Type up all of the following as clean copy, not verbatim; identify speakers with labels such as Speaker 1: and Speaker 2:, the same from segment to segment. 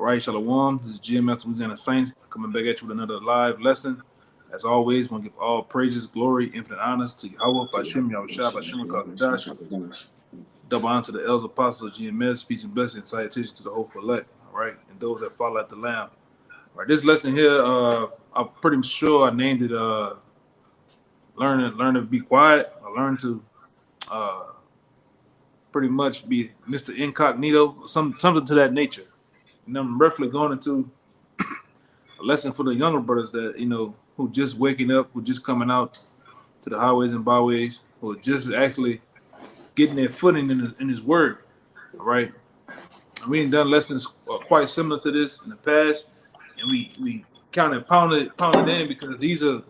Speaker 1: All right, Shalom. This is GMS Louisiana Saints coming back at you with another live lesson. As always, want to give all praises, glory, infinite honors to Yahweh, Bashim, Yahushua, Bashim, Kakadash. Double honor to the elders, apostles, GMS, peace and blessings, salutations to the whole elect. All right, and those that follow at the Lamb. All right, this lesson here, I'm pretty sure I named it "Learn to be quiet." I learned to pretty much be Mr. Incognito, something to that nature. And I'm roughly going into a lesson for the younger brothers that, who just waking up, who just coming out to the highways and byways, who are just actually getting their footing in his word. All right. We ain't done lessons quite similar to this in the past, and we kind of pounded in because these are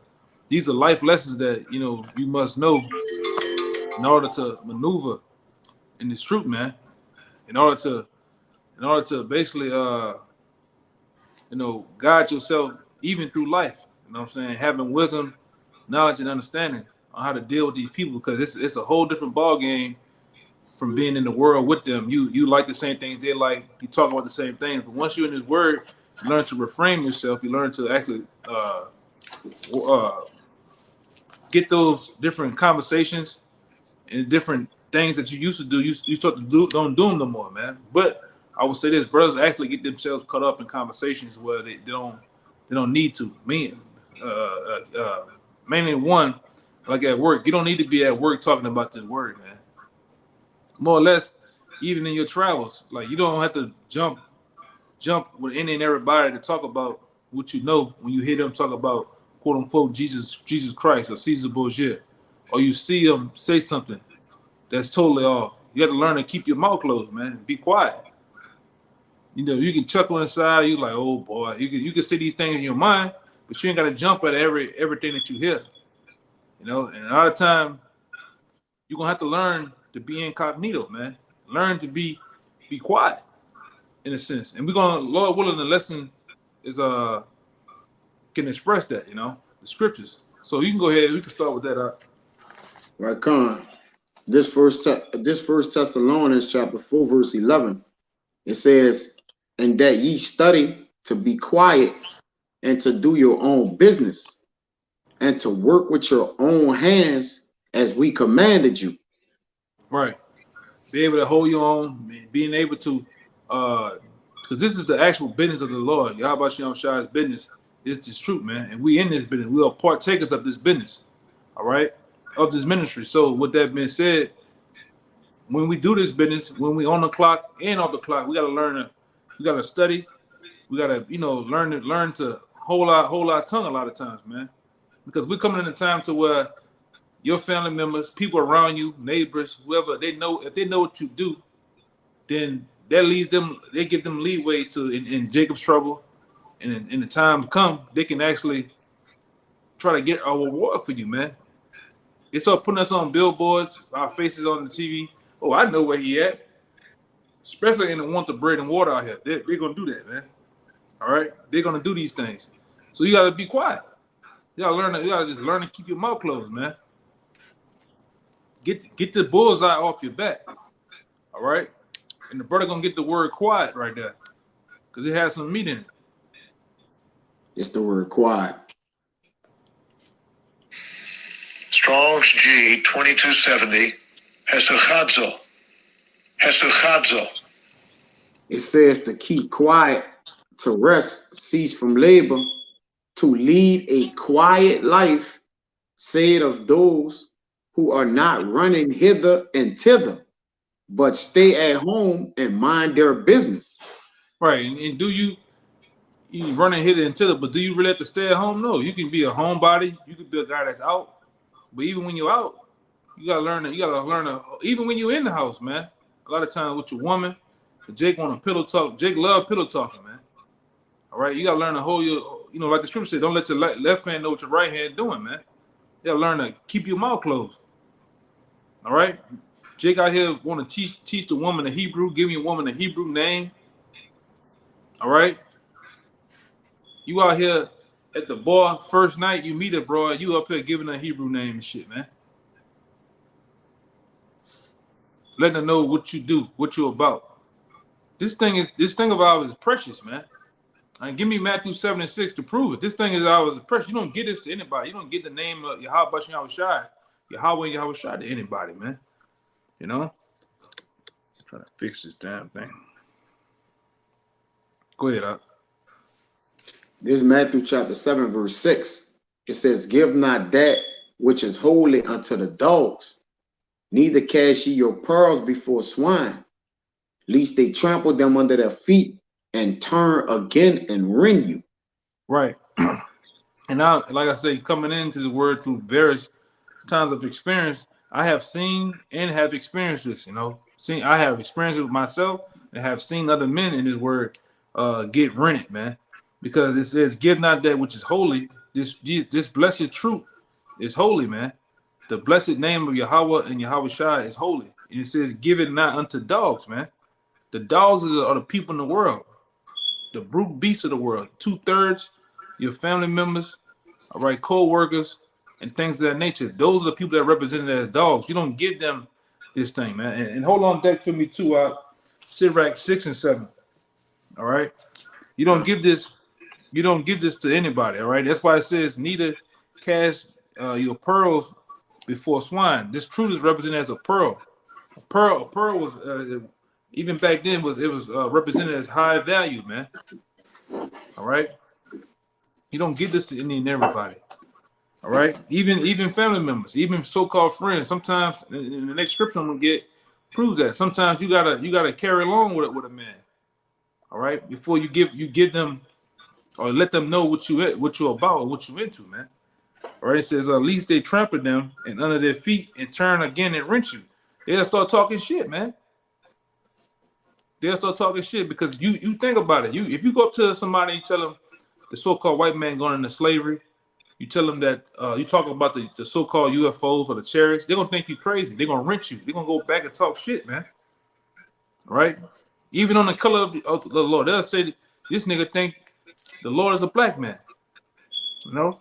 Speaker 1: life lessons that you must know in order to maneuver in this truth, man. In order to basically guide yourself even through life. You know what I'm saying? Having wisdom, knowledge, and understanding on how to deal with these people, because it's a whole different ball game from being in the world with them. You like the same things they like, you talk about the same things, but once you're in this word, you learn to reframe yourself, you learn to actually get those different conversations and different things that you used to do, you start to don't do them no more, man. But I would say this: brothers actually get themselves caught up in conversations where they don't need to. Mainly one, like at work, you don't need to be at work talking about this word, man. More or less, even in your travels, like you don't have to jump with any and everybody to talk about what you know when you hear them talk about quote unquote Jesus Christ or Caesar Borgia, or you see them say something that's totally off. You got to learn to keep your mouth closed, man. Be quiet. You can chuckle inside. You like, oh boy. You can see these things in your mind, but you ain't got to jump at everything that you hear. And a lot of time, you're gonna have to learn to be incognito, man. Learn to be quiet, in a sense. And we're gonna, Lord willing, the lesson is can express that, the scriptures. So you can go ahead. We can start with that.
Speaker 2: Right, Con. This first Thessalonians chapter 4, verse 11. It says, "And that ye study to be quiet and to do your own business and to work with your own hands as we commanded you."
Speaker 1: Right. Be able to hold your own, being able to, because this is the actual business of the Lord. Yahweh Shai's business is this truth, man. And we in this business. We are partakers of this business, all right, of this ministry. So with that being said, when we do this business, when we on the clock and off the clock, we got to study. We got to, learn to hold our tongue a lot of times, man. Because we're coming in a time to where your family members, people around you, neighbors, whoever, if they know what you do, then that leads them, they give them leeway to, in Jacob's trouble, and in the time to come, they can actually try to get a reward for you, man. They start putting us on billboards, our faces on the TV. Oh, I know where he at. Especially in the want the bread and water out here. They're going to do that, man. All right? They're going to do these things. So you got to be quiet. You got to just learn to keep your mouth closed, man. Get the bullseye off your back. All right? And the brother going to get the word quiet right there. Because it has some meat in it.
Speaker 2: It's the word quiet.
Speaker 3: Strong's G 2270. Hesuchadzo.
Speaker 2: It says to keep quiet, to rest, cease from labor, to lead a quiet life, said of those who are not running hither and thither, but stay at home and mind their business.
Speaker 1: Right. And do you running hither and thither, but do you really have to stay at home? No. You can be a homebody. You can be a guy that's out. But even when you're out, you gotta learn even when you're in the house, man. A lot of times with your woman, Jake want a pillow talk. Jake love pillow talking, man. All right, you gotta learn to hold your, like the scripture said, don't let your left hand know what your right hand doing, man. You gotta learn to keep your mouth closed. All right, Jake out here want to teach the woman the Hebrew, give me a woman a Hebrew name. All right, you out here at the bar first night you meet her, bro. You up here giving her a Hebrew name and shit, man. Letting her know what you do, what you're about. this thing of ours is precious, man. And give me Matthew 7 and 6 to prove it. This thing is ours is precious. You don't get this to anybody. You don't get the name of Yahweh Shai, Yahweh and Yahweh Shai to anybody, man. You know? Trying to fix this damn thing. Go ahead, Up.
Speaker 2: This is Matthew chapter 7, verse 6. It says, give not that which is holy unto the dogs, neither cast ye your pearls before swine, lest they trample them under their feet and turn again and rend you.
Speaker 1: Right. And now, like I say, coming into the word through various times of experience, I have seen and have experienced this, you know. I have experienced it with myself and have seen other men in this word get rented, man. Because it says, give not that which is holy. This blessed truth is holy, man. The blessed name of Yahweh and Yahweh Shai is holy. And it says, give it not unto dogs, man. The dogs are the people in the world, the brute beasts of the world. 2/3 your family members, all right, co-workers, and things of that nature. Those are the people that are represented as dogs. You don't give them this thing, man. And hold on deck for me too, Sirach 6 and 7. All right. You don't give this to anybody, all right? That's why it says neither cast your pearls before swine. This truth is represented as a pearl. A pearl was even back then was represented as high value, man. All right. You don't give this to any and everybody. All right. Even family members, even so-called friends. Sometimes in the next scripture I'm gonna get proves that. Sometimes you gotta carry along with a man. All right, before you give them or let them know what you're about and what you're into, man. All right, it says at least they trample them and under their feet and turn again and wrench you. They'll start talking shit, man. They'll start talking shit because you think about it. If you go up to somebody, you tell them the so-called white man going into slavery, you tell them that you talk about the so-called UFOs or the chariots, they're gonna think you crazy. They're gonna wrench you. They're gonna go back and talk shit, man. All right. Even on the color of the Lord, they'll say this nigga think the Lord is a black man, you know,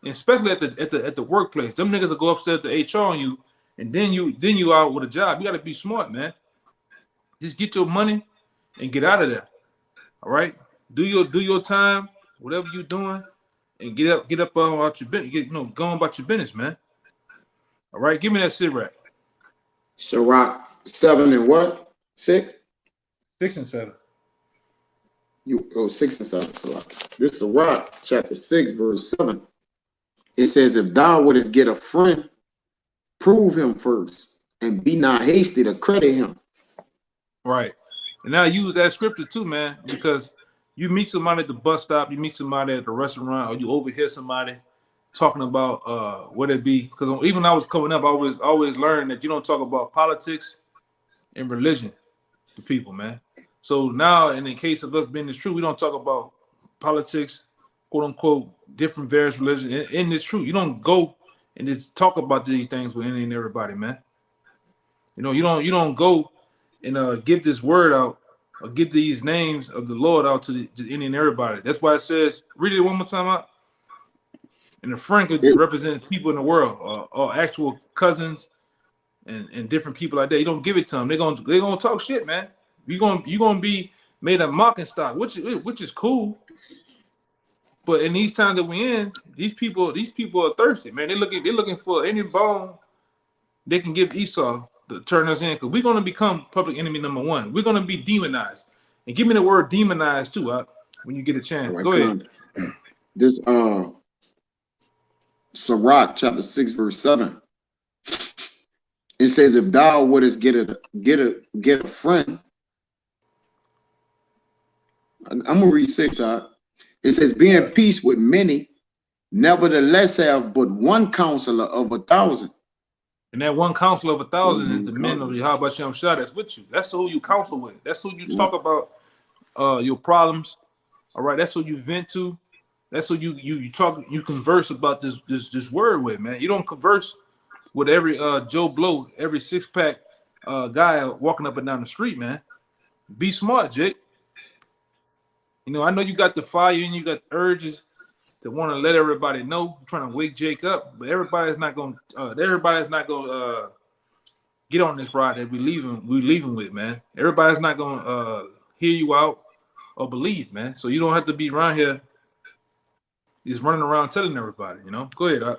Speaker 1: and especially at the workplace. Them niggas will go upstairs to HR on you, and then you out with a job. You got to be smart, man. Just get your money and get out of there. All right, do your time, whatever you're doing, and get up about your business. Go on about your business, man. All right, give me that Sirach.
Speaker 2: Sirach 7 and what? 6?
Speaker 1: 6 and 7.
Speaker 2: 6 and 7. Sirach. This is Sirach chapter 6, verse 7. It says, if thou wouldest get a friend, prove him first, and be not hasty to credit him.
Speaker 1: Right. And now use that scripture too, man, because you meet somebody at the bus stop, you meet somebody at the restaurant, or you overhear somebody talking about what it be. Because even when I was coming up, I always learned that you don't talk about politics and religion to people, man. So now, in the case of us being this true, we don't talk about politics, quote unquote, different various religions. In this truth, you don't go and just talk about these things with any and everybody, man. You don't go and give this word out or get these names of the Lord out to any and everybody. That's why it says, read it one more time out. And a friend could represent people in the world, or actual cousins and different people like that. You don't give it to them. They're gonna talk shit, man. You're gonna be made a mocking stock, which is cool. But in these times that we're in, these people are thirsty, man. They're looking for any bone they can give Esau to turn us in, because we're gonna become public enemy number one. We're gonna be demonized. And give me the word demonized too, when you get a chance.
Speaker 2: Right,
Speaker 1: go ahead.
Speaker 2: This Sirach chapter 6, verse 7. It says, if thou wouldest get a friend. I'm gonna read 6. It says, be in peace with many, nevertheless have but one counselor of 1,000. And
Speaker 1: that one counselor of 1,000 is the men of Yahweh Shai that's with you. That's who you counsel with. That's who you talk about your problems. All right, that's who you vent to. That's who you converse about this word with, man. You don't converse with every Joe Blow, every 6-pack guy walking up and down the street, man. Be smart, Jake. I know you got the fire and you got urges to want to let everybody know, trying to wake Jake up, but everybody's not gonna get on this ride that we leaving with, man. Everybody's not gonna hear you out or believe, man. So you don't have to be around here just running around telling everybody, you know. Go ahead.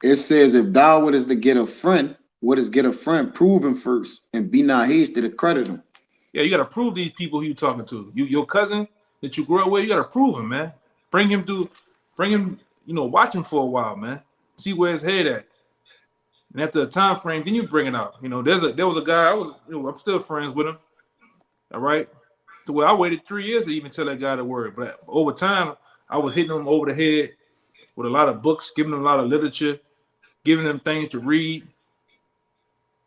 Speaker 2: It says, if thou wouldest to get a friend, prove him first, and be not hasty to credit him.
Speaker 1: Yeah, you got to prove these people who you talking to. Your cousin that you grew up with, you got to prove him, man. Bring him, you know, watch him for a while, man. See where his head at. And after a time frame, then you bring it out. You know, there was a guy, I'm still friends with him. All right. So where I waited 3 years to even tell that guy the word. But over time, I was hitting him over the head with a lot of books, giving him a lot of literature, giving him things to read,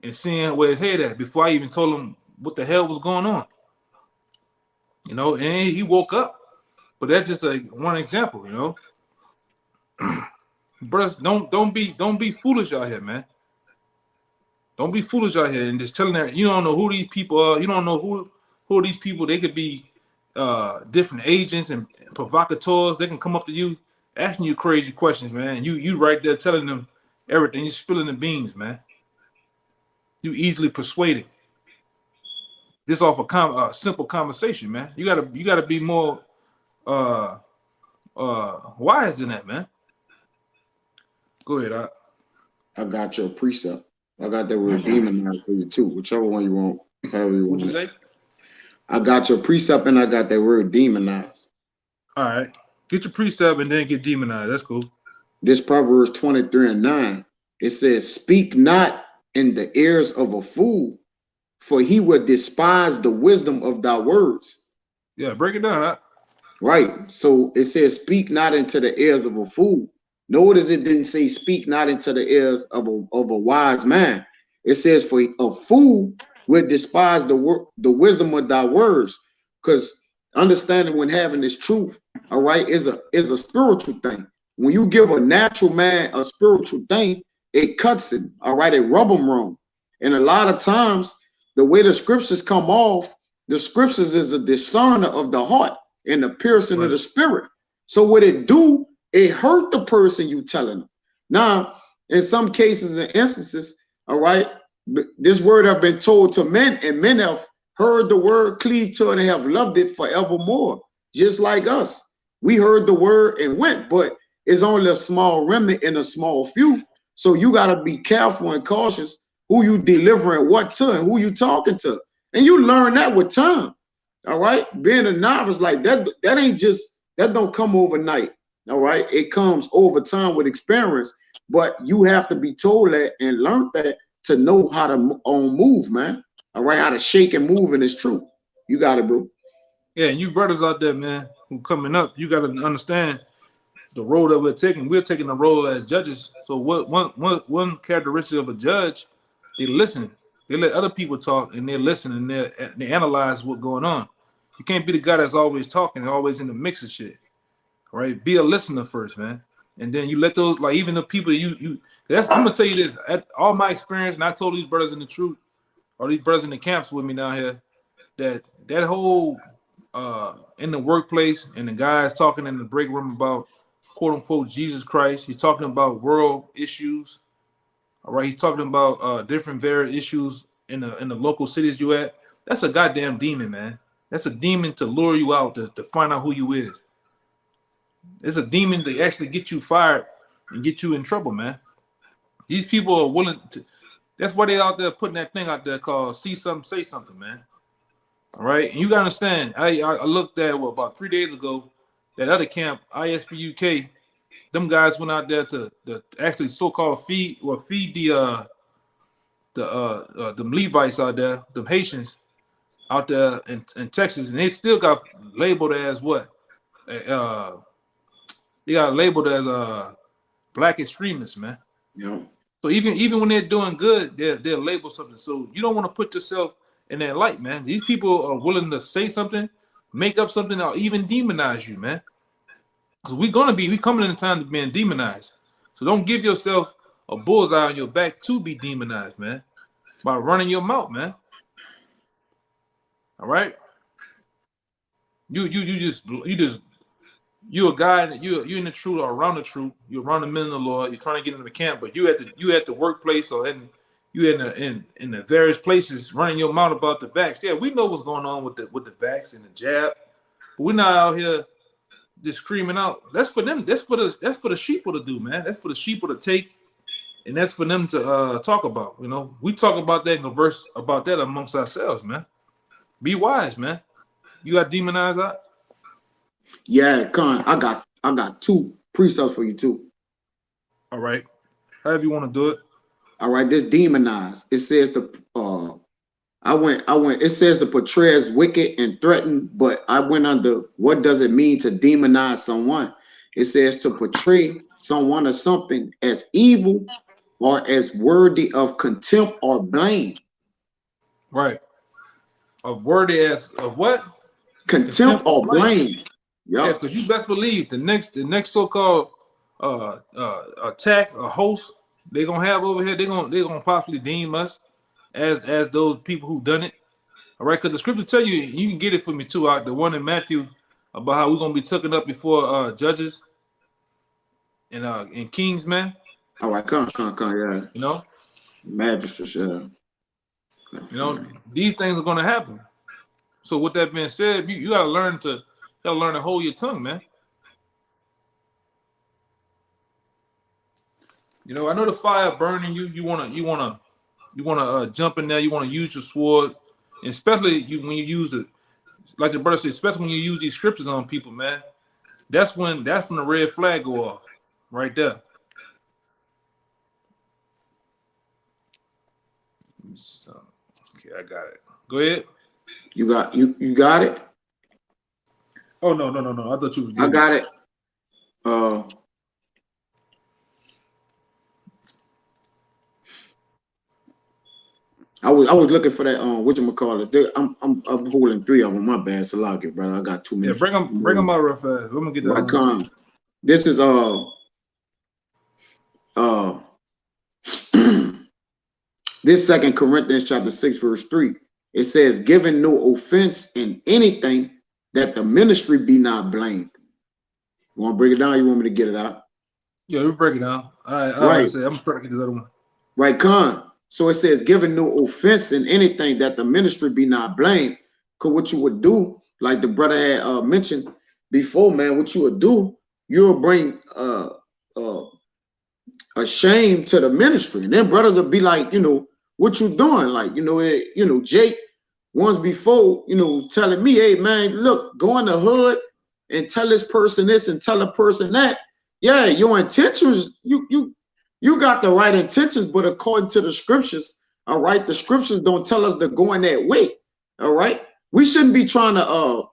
Speaker 1: and seeing where his head at before I even told him what the hell was going on. You know, and he woke up. But that's just one example, you know. Brothers, don't be foolish out here, man. Don't be foolish out here and just telling that you don't know who these people are. You don't know who are these people. They could be different agents and provocateurs. They can come up to you asking you crazy questions, man. You right there telling them everything. You're spilling the beans, man. You easily persuaded. Just off a simple conversation, man. You gotta be more wise than that, man. Go ahead.
Speaker 2: I got your precept. I got that word demonized for you too. Whichever one you want. However you want.
Speaker 1: What'd you say?
Speaker 2: I got your precept and I got that word demonized.
Speaker 1: All right. Get your precept and then get demonized. That's cool.
Speaker 2: This Proverbs 23:9. It says, speak not in the ears of a fool, for he would despise the wisdom of thy words.
Speaker 1: Yeah, break it down.
Speaker 2: Right. So it says, speak not into the ears of a fool. Notice it didn't say speak not into the ears of a wise man. It says for a fool would despise the wisdom of thy words, because understanding when having this truth, all right, is a spiritual thing. When you give a natural man a spiritual thing, it cuts him, all right, it rub him wrong. And a lot of times, the way the scriptures come off, the scriptures is a discerner of the heart and the piercing of the spirit. So what it do, it hurt the person you telling them. Now, in some cases and instances, all right, this word have been told to men, and men have heard the word, cleaved to it, and have loved it forevermore. Just like us, we heard the word and went, but it's only a small remnant and a small few. So you got to be careful and cautious who you delivering what to and who you talking to, and you learn that with time. All right, being a novice like that don't come overnight. All right, it comes over time with experience, but you have to be told that and learn that to know how to move, man. All right, how to shake and move in this truth. You got it, bro.
Speaker 1: Yeah, and you brothers out there, man, who coming up, you got to understand the role that we're taking. We're taking the role as judges. So one characteristic of a judge, they listen. They let other people talk and they listen and they analyze what's going on. You can't be the guy that's always talking, always in the mix of shit. All right, be a listener first, man, and then you let those, like, even the people I'm gonna tell you this. At all my experience, and I told these brothers in the truth, or these brothers in the camps with me down here, that whole in the workplace and the guys talking in the break room about quote unquote Jesus Christ. He's talking about world issues. All right, he's talking about different varied issues in the local cities you at. That's a goddamn demon, man. That's a demon to lure you out to find out who you is. It's a demon to actually get you fired and get you in trouble, man. These people are willing to. That's why they out there putting that thing out there called "See Something, Say Something," man. All right, and you gotta understand. I looked at about 3 days ago. That other camp, ISPUK, them guys went out there to actually so-called feed the Levites out there, them Haitians out there in Texas, and they still got labeled as what? They got labeled as black extremists, man.
Speaker 2: Yeah.
Speaker 1: So even when they're doing good, they'll label something. So you don't want to put yourself in that light, man. These people are willing to say something, make up something, or even demonize you, man. Because we coming in the time to being demonized. So don't give yourself a bullseye on your back to be demonized, man. By running your mouth, man. All right. You're a guy, you're in the truth or around the truth. You're around the men of the Lord. You're trying to get into the camp, but you at the workplace or in you in the various places running your mouth about the vax. Yeah, we know what's going on with the vax and the jab, but we're not out here just screaming out. That's for them. That's for the sheeple to do, man. That's for the sheeple to take, and that's for them to talk about. You know, we talk about that and converse about that amongst ourselves, man. Be wise, man. You got demonized out?
Speaker 2: Yeah, Con, I got 2 precepts for you too.
Speaker 1: All right. However you want to do it.
Speaker 2: All right, this demonized. It says it says to portray as wicked and threatened, but I went under what does it mean to demonize someone? It says to portray someone or something as evil or as worthy of contempt or blame.
Speaker 1: Right. Of worthy as of what?
Speaker 2: Contempt or blame. Yep.
Speaker 1: Yeah, because you best believe the next so-called attack or host they're gonna have over here, they're gonna possibly deem us as those people who done it. All right, because the scripture tell you, you can get it for me too, out the one in Matthew about how we're gonna be taken up before judges and kings, man.
Speaker 2: All right, come, yeah.
Speaker 1: You know,
Speaker 2: magistrates, yeah.
Speaker 1: You know, these things are gonna happen. So with that being said, you gotta learn to hold your tongue, man. You know, I know the fire burning you. You wanna jump in there. You wanna use your sword, and especially when you use it, like the brother said, especially when you use these scriptures on people, man. That's when the red flag go off, right there. Okay, I got it. Go ahead.
Speaker 2: You got it.
Speaker 1: Oh no! I thought you was.
Speaker 2: I got it. I was looking for that whatchamacallit. I'm holding 3 of them. My bad, Salaki, brother. I got 2 minutes.
Speaker 1: Yeah, bring them out real fast. I'm gonna get that.
Speaker 2: Right, this is this 2 Corinthians chapter 6 verse 3. It says, "Giving no offense in anything, that the ministry be not blamed." You want to break it down? You want me to get it out?
Speaker 1: Yeah, we break it down. Right. I'm trying to get this other one.
Speaker 2: Right, Con. So it says, "Giving no offense in anything, that the ministry be not blamed." Because what you would do, like the brother had mentioned before, man, what you would do, you'll bring a shame to the ministry, and then brothers will be like, what you doing? Like, Jake once before, telling me, hey man, look, go in the hood and tell this person this and tell a person that. Yeah, your intentions, you got the right intentions, but according to the scriptures, all right, the scriptures don't tell us to go in that way. All right, we shouldn't be trying to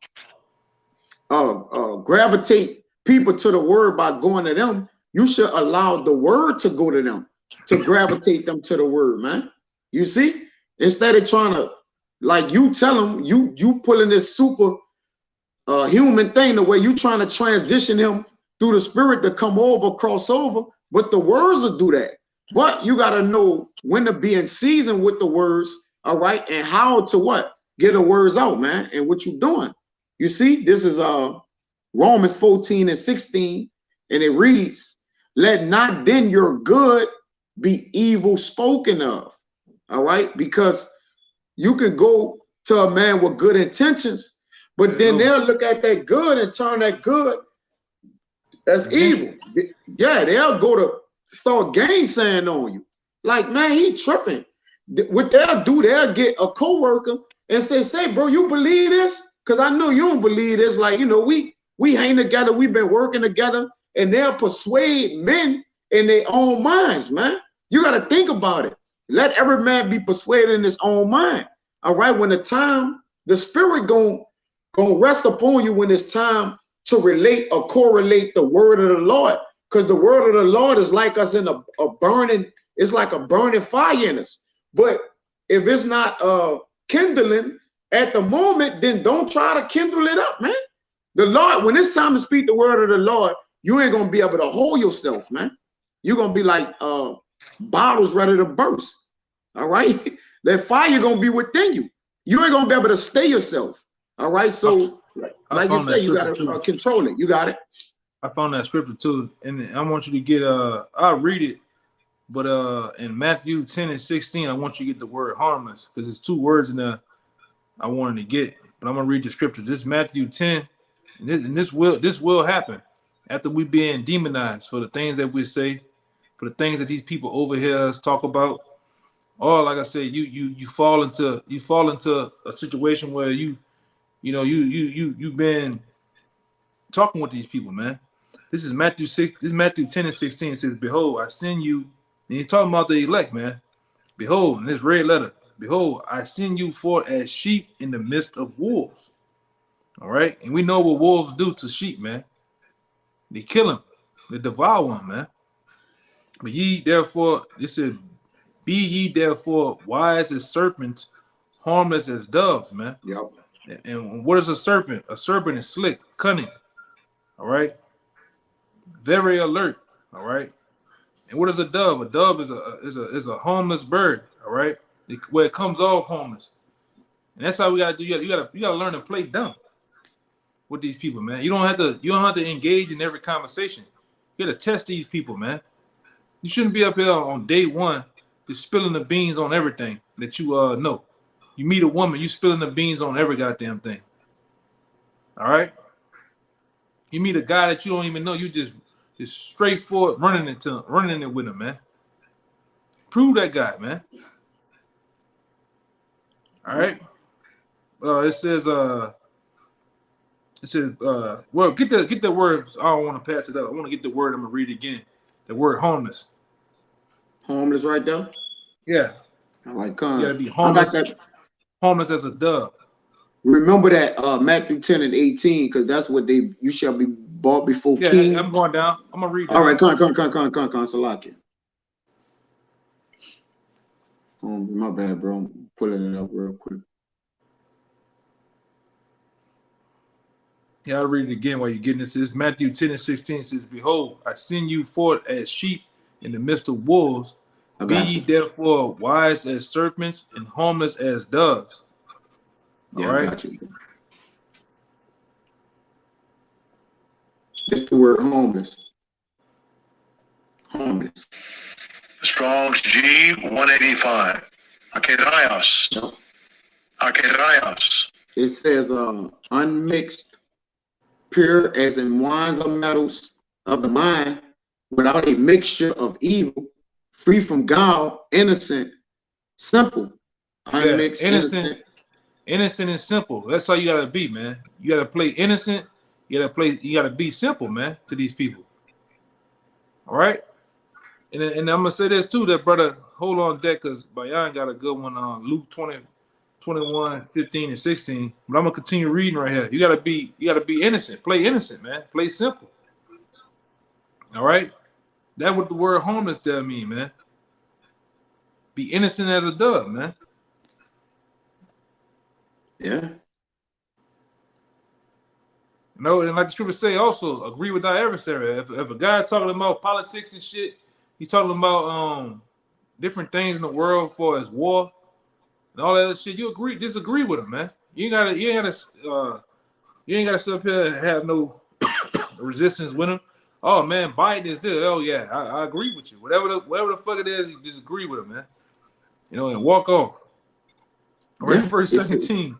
Speaker 2: gravitate people to the word by going to them. You should allow the word to go to them, to gravitate them to the word, man. You see, instead of trying to, like, you tell them, you pulling this super human thing, the way you trying to transition him through the spirit to come over, cross over, but the words will do that. But you got to know when to be in season with the words, all right, and how to what? Get the words out, man, and what you doing. You see, this is Romans 14 and 16, and it reads, "Let not then your good be evil spoken of." All right, because you can go to a man with good intentions, but then they'll look at that good and turn that good as evil. Yeah, they'll go to start gainsaying on you. Like, man, he tripping. What they'll do, they'll get a co-worker and say, bro, you believe this? Because I know you don't believe this. Like, we hang together, we've been working together, and they'll persuade men in their own minds, man. You got to think about it. Let every man be persuaded in his own mind. All right, when the spirit gonna rest upon you when it's time to relate or correlate the word of the Lord, because the word of the Lord is like us in a burning, it's like a burning fire in us. But if it's not kindling at the moment, then don't try to kindle it up, man. The Lord, when it's time to speak the word of the Lord, you ain't gonna be able to hold yourself, man. You're gonna be like bottles ready to burst. All right, that fire gonna be within you. You ain't gonna be able to stay yourself. All right, so like you say, you gotta control it. You got it.
Speaker 1: I found that scripture too, and I want you to get I'll read it But in Matthew 10 and 16, I want you to get the word harmless because there's 2 words in there I wanted to get. But I'm gonna read the scripture. This is Matthew 10, and this will happen after we being demonized for the things that we say, for the things that these people overhear us talk about. Or like I said, you fall into a situation where you've been talking with these people, man. This is Matthew 6. This is Matthew 10 and 16. It says, "Behold, I send you," and he's talking about the elect, man. Behold, in this red letter, behold, I send you forth as sheep in the midst of wolves. All right, and we know what wolves do to sheep, man. They kill them, they devour them, man. But ye therefore, this is, be ye therefore wise as serpents, harmless as doves, man.
Speaker 2: Yep.
Speaker 1: And what is a serpent? A serpent is slick, cunning. All right, very alert. All right. And what is a dove? A dove is a harmless bird. All right, where it comes off harmless. And that's how we gotta do. You gotta learn to play dumb with these people, man. You don't have to engage in every conversation. You gotta test these people, man. You shouldn't be up here on day one just spilling the beans on everything that you know. You meet a woman, you spilling the beans on every goddamn thing. All right. You meet a guy that you don't even know, you just straightforward running it with him, man. Prove that guy, man. All right. It says well, get the word. I don't want to pass it up. I want to get the word. I'm gonna read it again. The word harmless.
Speaker 2: Harmless right there.
Speaker 1: Yeah.
Speaker 2: I like
Speaker 1: You
Speaker 2: cons.
Speaker 1: gotta be harmless. Harmless as a dove.
Speaker 2: Remember that Matthew 10 and 18, because that's what you shall be bought before kings.
Speaker 1: I'm going down. I'm gonna read that.
Speaker 2: All right, come, Salakia. My bad, bro. I'm pulling it up real quick.
Speaker 1: Yeah, I'll read it again while you're getting this. It's Matthew 10 and 16 says, "Behold, I send you forth as sheep in the midst of wolves. Be ye therefore wise as serpents and harmless as doves."
Speaker 2: Yeah,
Speaker 1: all right.
Speaker 2: I got you. It's the word homeless. Homeless.
Speaker 3: Strong's G 185. Akedaios.
Speaker 2: Yep.
Speaker 3: Akedaios.
Speaker 2: It says unmixed, pure as in wines or metals of the mind, without a mixture of evil, free from guile, innocent, simple. Unmixed,
Speaker 1: innocent and simple. That's how you gotta be, man. You gotta play innocent. You gotta be simple, man, to these people. All right. And I'm gonna say this too, that brother, hold on deck, because Bayan got a good one on Luke 20, 21, 15, and 16. But I'm gonna continue reading right here. You gotta be innocent. Play innocent, man. Play simple. All right. That's what the word homeless does mean, man. Be innocent as a dove, man.
Speaker 2: Yeah.
Speaker 1: No, and like the scripture say, also agree with thy adversary. If a guy talking about politics and shit, he's talking about different things in the world for his war and all that other shit. You disagree with him, man. You ain't gotta sit up here and have no resistance with him. Oh man, Biden is this. Oh yeah, I agree with you. Whatever the fuck it is, you disagree with him, man. You know, and walk off. All right, verse 17.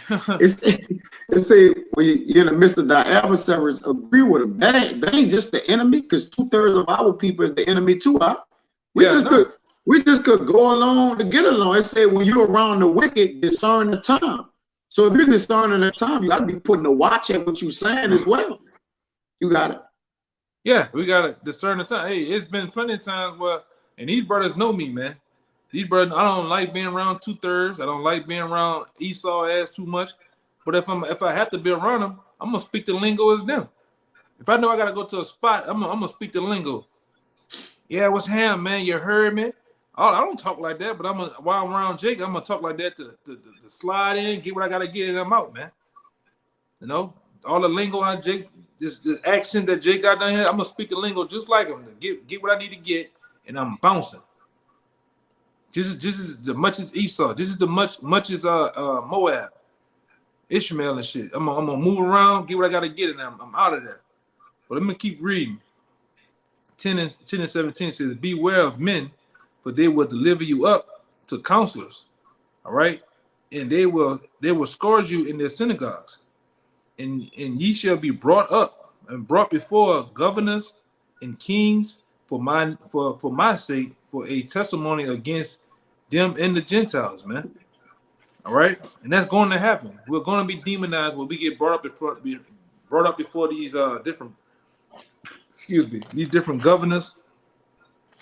Speaker 2: It say when you're in the midst of thy adversaries, agree with them. That ain't just the enemy, because 2/3 of our people is the enemy too. Huh? We just could go along to get along. It say when you're around the wicked, discern the time. So if you're discerning the time, you got to be putting a watch at what you're saying as well. You got it.
Speaker 1: Yeah, we gotta discern the time. Hey, it's been plenty of times where, and these brothers know me, man. These brothers, I don't like being around 2/3. I don't like being around Esau ass too much. But if I have to be around them, I'm gonna speak the lingo as them. If I know I gotta go to a spot, I'm gonna speak the lingo. Yeah, what's happening, man? You heard me? I don't talk like that, but while I'm around Jake, I'm gonna talk like that to slide in, get what I gotta get, and I'm out, man. You know, all the lingo how Jake, this accent that Jake got down here, I'm gonna speak the lingo just like him to get what I need to get, and I'm bouncing. Just as much as Esau, just as much as Moab, Ishmael and shit. I'm gonna move around, get what I gotta get, and I'm out of there. But let me keep reading. 10 and 17 says, beware of men, for they will deliver you up to counselors. All right. And they will scourge you in their synagogues. And ye shall be brought up and brought before governors and kings for my sake, for a testimony against them and the Gentiles, man. All right. And that's going to happen. We're going to be demonized when we get brought up before these these different governors,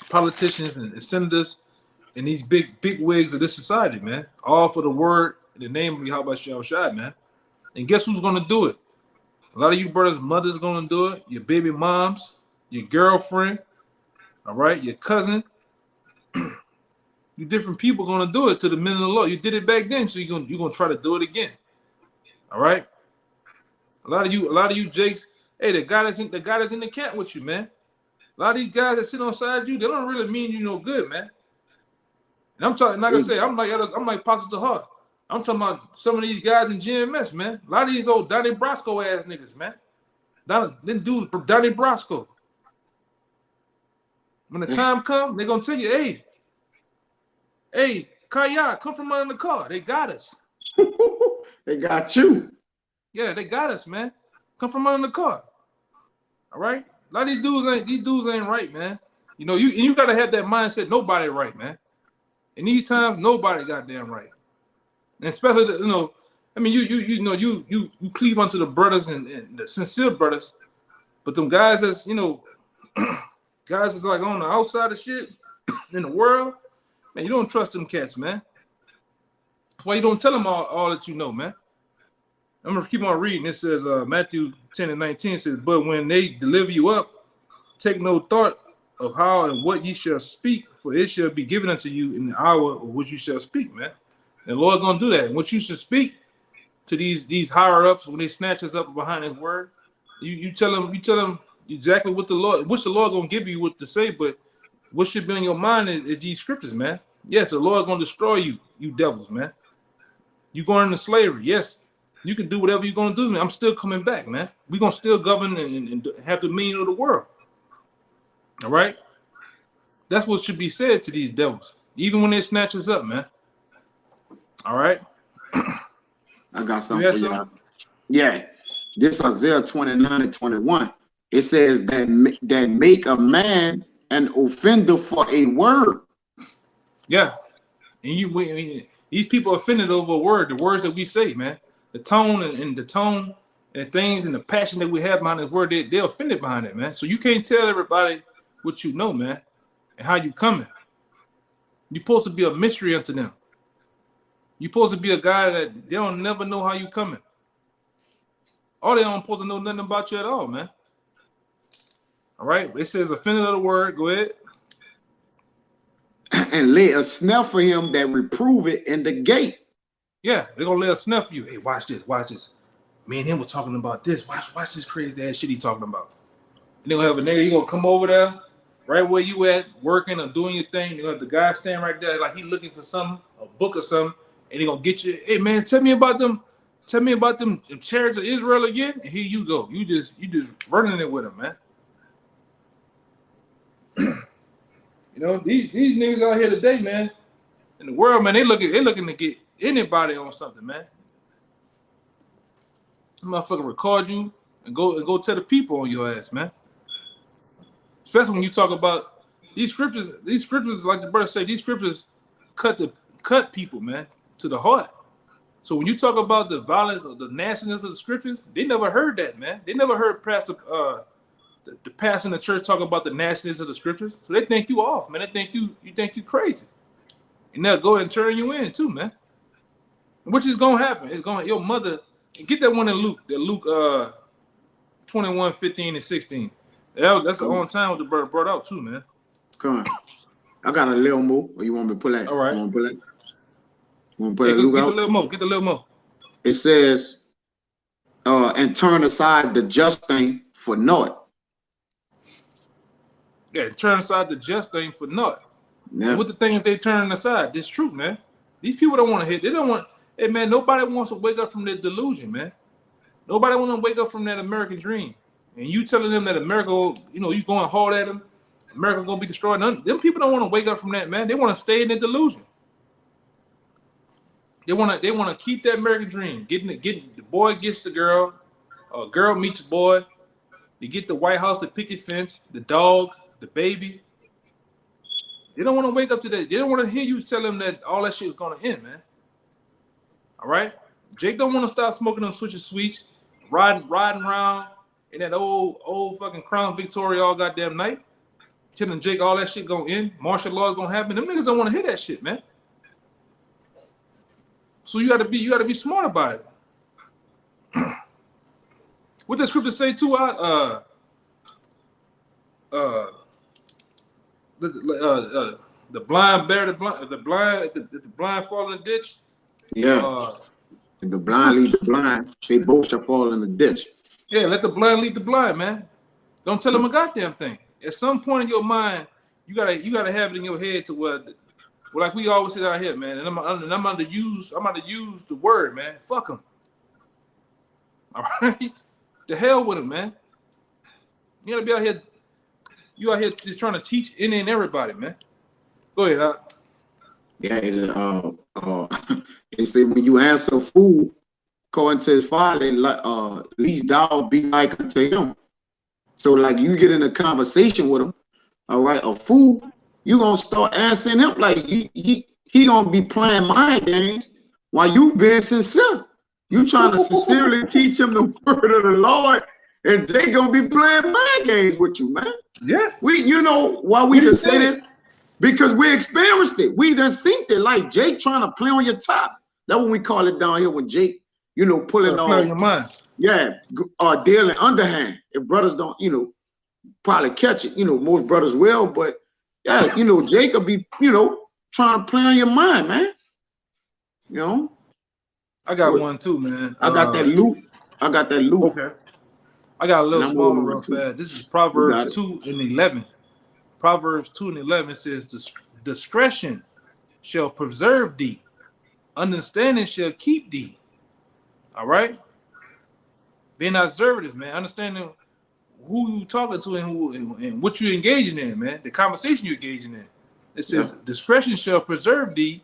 Speaker 1: politicians, and senators, and these big wigs of this society, man. All for the word in the name of Yahweh Shai, man. And guess who's gonna do it? A lot of you brothers' mothers gonna do it. Your baby moms, your girlfriend, all right, your cousin. You different people gonna do it to the men of the Lord. You did it back then, so you're gonna try to do it again. All right. A lot of you Jakes. Hey, the guy that's in the camp with you, man. A lot of these guys that sit on side you, they don't really mean you no good, man. And I'm talking, like I say, I'm like Pastor Tahar. I'm talking about some of these guys in GMS, man. A lot of these old Donnie Brasco ass niggas, man. Them dudes, Donnie Brasco. When the time comes, they're gonna tell you, hey, Kaya, come from under the car. They got us.
Speaker 2: They got you.
Speaker 1: Yeah, they got us, man. Come from under the car. All right. A lot of these dudes ain't right, man. You know, you gotta have that mindset. Nobody right, man. In these times, nobody goddamn right. And especially, you know, I mean, you cleave unto the brothers and the sincere brothers, but them guys that's, you know, guys that's like on the outside of shit in the world, man, you don't trust them cats, man. That's why you don't tell them all that you know, man. I'm gonna keep on reading. It says Matthew 10 and 19 says, but when they deliver you up, take no thought of how and what ye shall speak, for it shall be given unto you in the hour of which you shall speak, man. And the Lord gonna do that. And what you should speak to these higher ups when they snatch us up behind His word, you tell them exactly what the Lord gonna give you what to say, but what should be in your mind is these scriptures, man. Yes, the Lord gonna destroy you devils, man. You going into slavery, yes. You can do whatever you're gonna do, man. I'm still coming back, man. We're gonna still govern and have the meaning of the world. All right? That's what should be said to these devils, even when they snatch us up, man. All right?
Speaker 2: I got something for you. Yeah. This Isaiah 29 and 21. It says that make a man an offender for a word.
Speaker 1: Yeah. And these people are offended over a word, the words that we say, man. The tone and things and the passion that we have behind this word, they're offended behind it, man. So you can't tell everybody what you know, man, and how you coming. You're supposed to be a mystery unto them. You're supposed to be a guy that they don't never know how you coming. Or they don't supposed to know nothing about you at all, man. All right. It says offended of the word. Go ahead.
Speaker 2: And lay a snare for him that reprove it in the gate.
Speaker 1: Yeah, they're gonna lay a snare for you. Hey, watch this. Me and him was talking about this. Watch this crazy ass shit he talking about. And they're gonna have a nigga, he gonna come over there, right where you at, working or doing your thing. You're gonna have the guy stand right there, like he looking for something, a book or something, and he gonna get you, hey man, tell me about them chariots of Israel again. And here you go. You just running it with him, man. You know, these niggas out here today, man, in the world, man, they looking to get anybody on something, man. Motherfucker record you and go tell the people on your ass, man. Especially when you talk about these scriptures, like the brother say, these scriptures cut people, man, to the heart. So when you talk about the violence or the nastiness of the scriptures, they never heard that, man. They never heard the pastor in the church talk about the nastiness of the scriptures. So they think you off, man. They think you crazy. And they'll go and turn you in too, man. Which is gonna happen. It's gonna your mother get that one in Luke, 21, 15, and 16. That's the only time what the brother brought out too, man.
Speaker 2: Come on. I got a little more. Or you want me to pull that?
Speaker 1: All right.
Speaker 2: You want to pull that? You want to
Speaker 1: Hey,
Speaker 2: pull Luke
Speaker 1: get
Speaker 2: out?
Speaker 1: the little more.
Speaker 2: It says, and turn aside the just thing for naught.
Speaker 1: Yeah, turn aside the just thing for naught.
Speaker 2: Yeah.
Speaker 1: And what the things they turn aside? This truth, man. These people don't want to hit. They don't want. Hey, man, nobody wants to wake up from their delusion, man. Nobody wants to wake up from that American dream. And you telling them that America, you know, you going hard at them America gonna be destroyed. Them people don't want to wake up from that, man. They want to stay in the delusion. They want to keep that American dream. Getting the boy gets the girl, girl meets the boy. They get the White House, the picket fence, the dog, the baby. They don't want to wake up to that. They don't want to hear you tell them that all that shit is gonna end, man. All right, Jake don't want to stop smoking them switches sweets, riding around in that old fucking Crown Victoria all goddamn night. Telling Jake all that shit gonna end, martial law is gonna happen. Them niggas don't want to hear that shit, man. So you gotta be smart about it. What the scripture say too? The blind bear the blind if the blind fall in the ditch.
Speaker 2: Yeah. If the blind lead the blind, they both shall fall in the ditch.
Speaker 1: Yeah, let the blind lead the blind, man. Don't tell them a goddamn thing. At some point in your mind, you gotta have it in your head to where, like we always say out here, man. And I'm gonna use the word, man. Fuck them. All right, the hell with them, man. You gotta be out here. You out here just trying to teach any and everybody, man. Go ahead, Doc.
Speaker 2: Yeah, they say when you answer fool, according to his father, least thou be like unto him. So like you get in a conversation with him, all right, a fool, you gonna start answering him like he gonna be playing mind games while you being sincere. You trying to sincerely teach him the word of the Lord, and Jay gonna be playing mind games with you, man.
Speaker 1: Yeah.
Speaker 2: You know why we just say this? Because we experienced it. We done seen it. Like Jake trying to play on your top. That's what we call it down here when Jake, pulling on
Speaker 1: your mind.
Speaker 2: Yeah, dealing underhand. If brothers don't, probably catch it. Most brothers will, but yeah, Jake will be, trying to play on your mind, man.
Speaker 1: I got one too, man.
Speaker 2: I got that loop.
Speaker 1: Okay. I got a little smaller real fast. This is Proverbs 2:11. Proverbs 2:11 says, discretion shall preserve thee. Understanding shall keep thee. All right? Being observative, man. Understanding who you talking to and what you're engaging in, man. The conversation you're engaging in. It says, discretion shall preserve thee.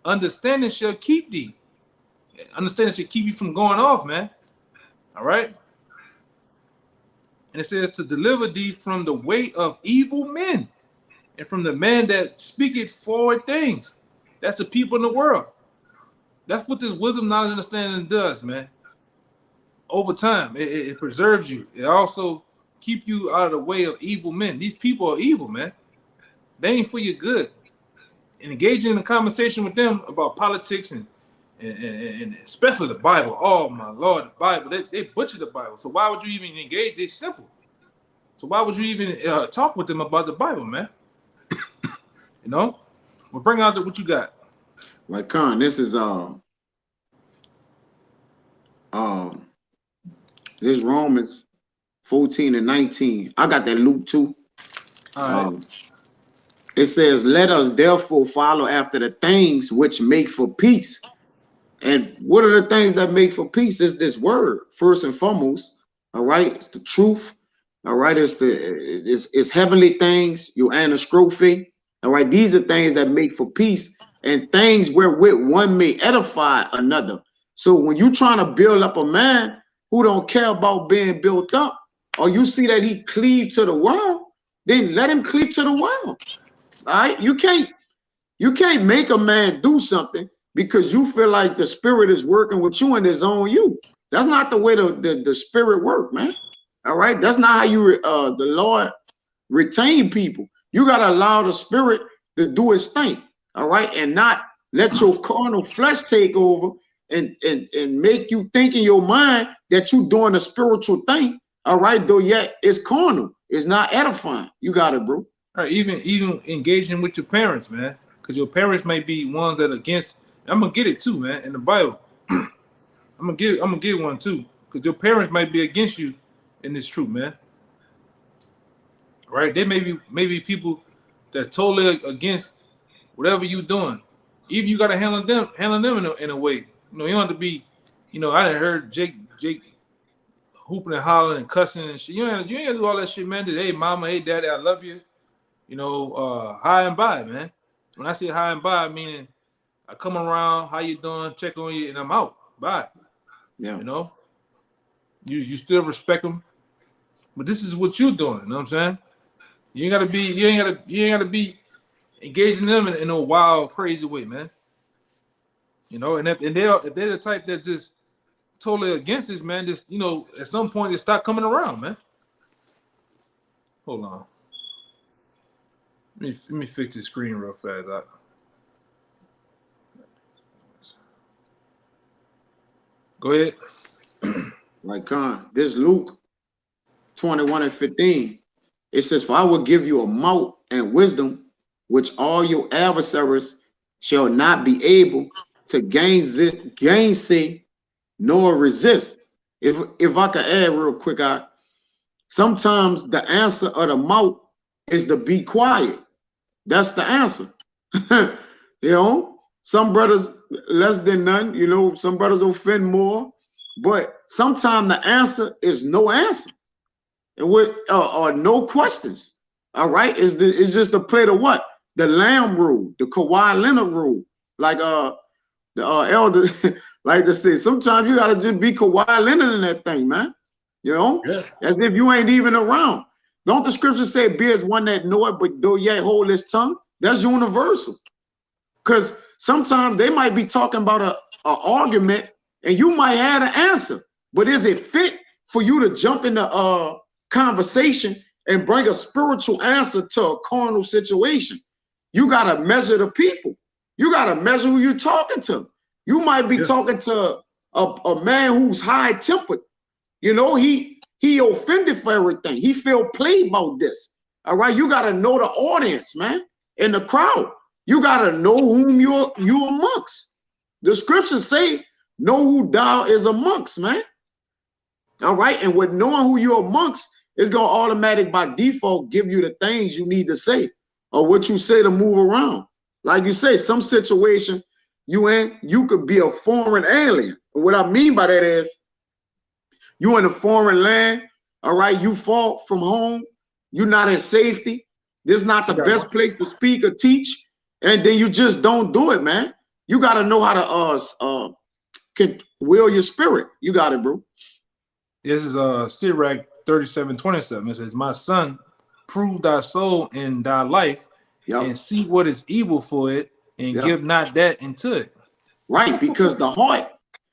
Speaker 1: Understanding shall keep thee. Understanding shall keep you from going off, man. All right? And it says to deliver thee from the way of evil men and from the man that speaketh forward things. That's the people in the world. That's what this wisdom, knowledge, understanding does, man. Over time, it preserves you. It also keep you out of the way of evil men. These people are evil, man. They ain't for your good. And engaging in a conversation with them about politics and especially the Bible. Oh my Lord, the Bible. They butcher the Bible. So why would you even engage? It's simple. So why would you even talk with them about the Bible, man? Well, bring out what you got.
Speaker 2: Right, Con. This is this Romans 14:19. I got that Luke too.
Speaker 1: All right.
Speaker 2: It says, "Let us therefore follow after the things which make for peace." And what are the things that make for peace? It's this word, first and foremost. All right, it's the truth. All right, it's heavenly things, your anastrophe. All right, these are things that make for peace and things wherewith one may edify another. So when you're trying to build up a man who don't care about being built up, or you see that he cleave to the world, then let him cleave to the world. All right, you can't make a man do something because you feel like the spirit is working with you and it's on you. That's not the way the spirit work, man. All right, that's not how you the Lord retain people. You gotta allow the spirit to do its thing, all right, and not let your carnal flesh take over and make you think in your mind that you're doing a spiritual thing, all right, though yet it's carnal, it's not edifying. You got it, bro.
Speaker 1: All right, even engaging with your parents, man, because your parents may be ones that are against. I'm gonna get it too, man, in the Bible. I'm gonna get one too, because your parents might be against you in this truth, man. Right? They may be people that's totally against whatever you're doing. Even you gotta handle them in a way. You don't have to be. I done heard Jake hooping and hollering and cussing and shit. You ain't gotta do all that shit, man. Hey, mama, hey, daddy, I love you. high and by, man. When I say high and by, meaning I come around, how you doing, check on you, and I'm out. Bye.
Speaker 2: Yeah.
Speaker 1: You still respect them, but this is what you're doing. You know what I'm saying? You ain't gotta be engaging them in a wild, crazy way, man. And if they're the type that just totally against this, man, just at some point they stop coming around, man. Hold on. Let me fix the screen real fast. Go ahead.
Speaker 2: Right, Con. This Luke 21:15. It says, "For I will give you a mouth and wisdom, which all your adversaries shall not be able to gainsay nor resist." If I could add real quick, sometimes the answer of the mouth is to be quiet. That's the answer. Some brothers less than none. Some brothers offend more, but sometimes the answer is no answer, and or no questions. All right, it's just to play the Lamb rule, the Kawhi Leonard rule, like the elder like to say. Sometimes you gotta just be Kawhi Leonard in that thing, man.
Speaker 1: Yeah.
Speaker 2: As if you ain't even around. Don't the scripture say, "Be as one that know it, but though yet hold his tongue"? That's universal. Because sometimes they might be talking about a argument, and you might have an answer, but is it fit for you to jump in the conversation and bring a spiritual answer to a carnal situation? You got to measure the people. You got to measure who you're talking to. You might be talking to a man who's high-tempered. He offended for everything. He feel played about this. All right, you got to know the audience, man, and the crowd. You got to know whom you amongst. The scriptures say, "Know who thou is amongst," man. All right, and with knowing who you're amongst, it's gonna automatic by default give you the things you need to say or what you say to move around. Like you say, some situation you could be a foreign alien. And what I mean by that is, you in a foreign land, all right, you fall from home, you're not in safety. This is not the best place to speak or teach, and then you just don't do it, man. You got to know how to will your spirit. You got it, bro.
Speaker 1: This is Sirach 37:27. It says, "My son, prove thy soul in thy life, and see what is evil for it, and give not that into it."
Speaker 2: Right, because the heart,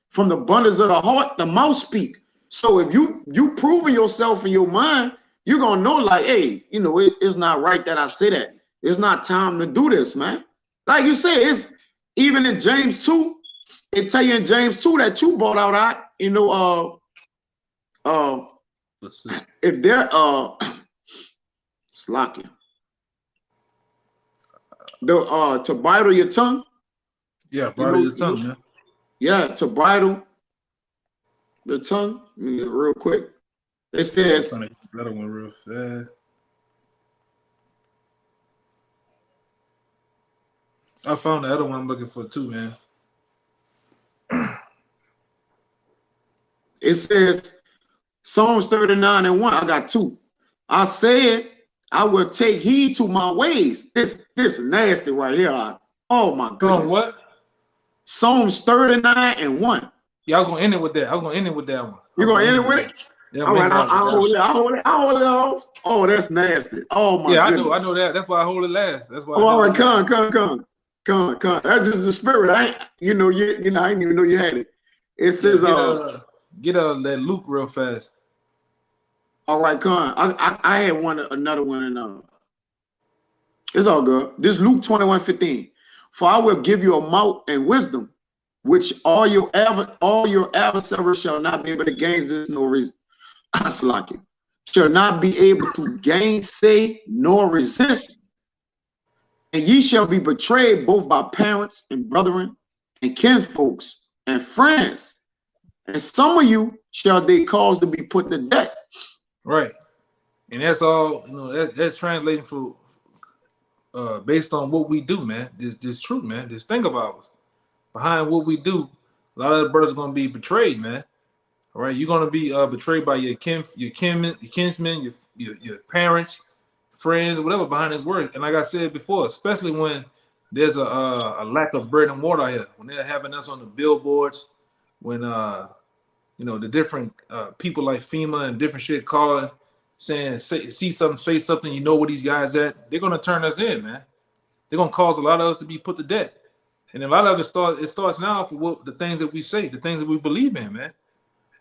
Speaker 2: from the abundance of the heart, the mouth speak. So if you proving yourself in your mind, you're gonna know, like, hey, it's not right that I say that. It's not time to do this, man. Like you say, it's even in James 2, it tell you in James 2 that you brought out, if they're slacking, to bridle your tongue.
Speaker 1: Yeah, bridle your tongue, man.
Speaker 2: Yeah, to bridle the tongue. Real quick, it says.
Speaker 1: I'm trying to get that one real fast. I found the other one I'm looking for too, man.
Speaker 2: It says, Psalms 39:1. I got two. I said, I will take heed to my ways. This is nasty right here. Oh my goodness.
Speaker 1: What?
Speaker 2: Psalms 39:1.
Speaker 1: Yeah, I was gonna end it with that. One.
Speaker 2: You're gonna end it with it?
Speaker 1: Yeah,
Speaker 2: all right, I'll hold it off. Oh, that's nasty. Oh my goodness.
Speaker 1: I know that. That's why I hold it last. That's why.
Speaker 2: All right, come. That's just the spirit. I ain't even know you had it. It says,
Speaker 1: get that Luke real fast.
Speaker 2: All right, come. I had another one, and it's all good. This Luke 21:15. "For I will give you a mouth and wisdom, which all your adversaries shall not be able to gainsay nor resist. Shall not be able to gainsay nor resist. And ye shall be betrayed both by parents and brethren and kinsfolks and friends. And some of you shall they cause to be put to death."
Speaker 1: Right. And that's all, that's translating for based on what we do, man. This truth, man. This thing about us. Behind what we do, a lot of the brothers are gonna be betrayed, man. All right, you're gonna be betrayed by your kinsmen, your parents, friends, whatever behind his word. And like I said before, especially when there's a lack of bread and water out here, when they're having us on the billboards, when you know, the different people like FEMA and different shit calling, saying see something, say something, you know where these guys at, they're gonna turn us in, man. They're gonna cause a lot of us to be put to death. And a lot of it starts now for what, the things that we say, the things that we believe in, man.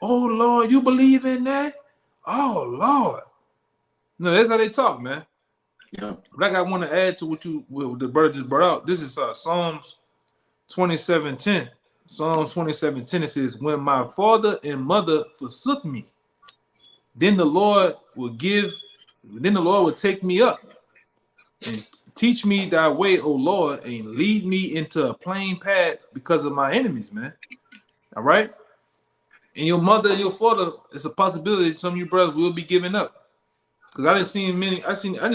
Speaker 1: Oh Lord, you believe in that? Oh Lord. No, that's how they talk, man.
Speaker 2: Yeah.
Speaker 1: But I want to add to what the brother just brought out. This is Psalms 27:10. Psalms 27:10. It says, "When my father and mother forsook me, then the Lord will take me up and teach me thy way, O Lord, and lead me into a plain path because of my enemies," man. All right? And your mother and your father, it's a possibility some of you brothers will be giving up. Because I didn't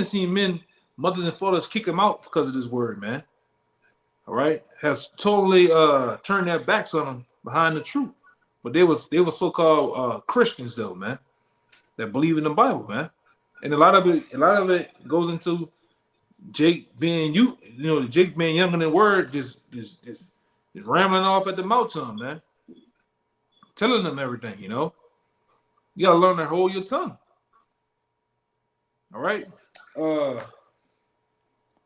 Speaker 1: see men, mothers and fathers kick them out because of this word, man. All right? Has totally turned their backs on them behind the truth. But they were so-called Christians though, man, that believe in the Bible, man. And a lot of it goes into Jake being Jake being younger than word, just rambling off at the mouth to him, man. Telling them everything, you know. You gotta learn to hold your tongue. All right.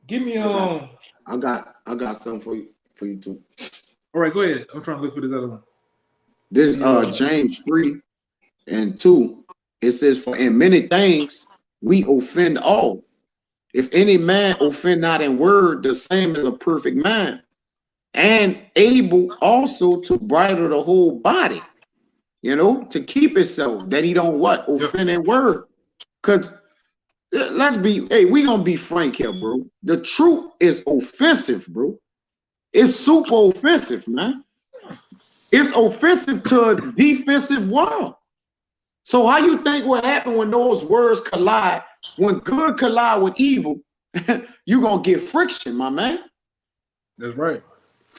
Speaker 1: Give me
Speaker 2: I got something for you too.
Speaker 1: All right, go ahead. I'm trying to look for this other one.
Speaker 2: This James 3:2. It says, "For in many things we offend all. If any man offend not in word, the same is a perfect man, and able also to bridle the whole body." You know, to keep itself, that he don't what? Offend in word. Because we gonna be frank here, bro. The truth is offensive, bro. It's super offensive, man. It's offensive to a defensive world. So how you think what happened when those words collide, when good collide with evil, you gonna get friction, my man.
Speaker 1: That's right.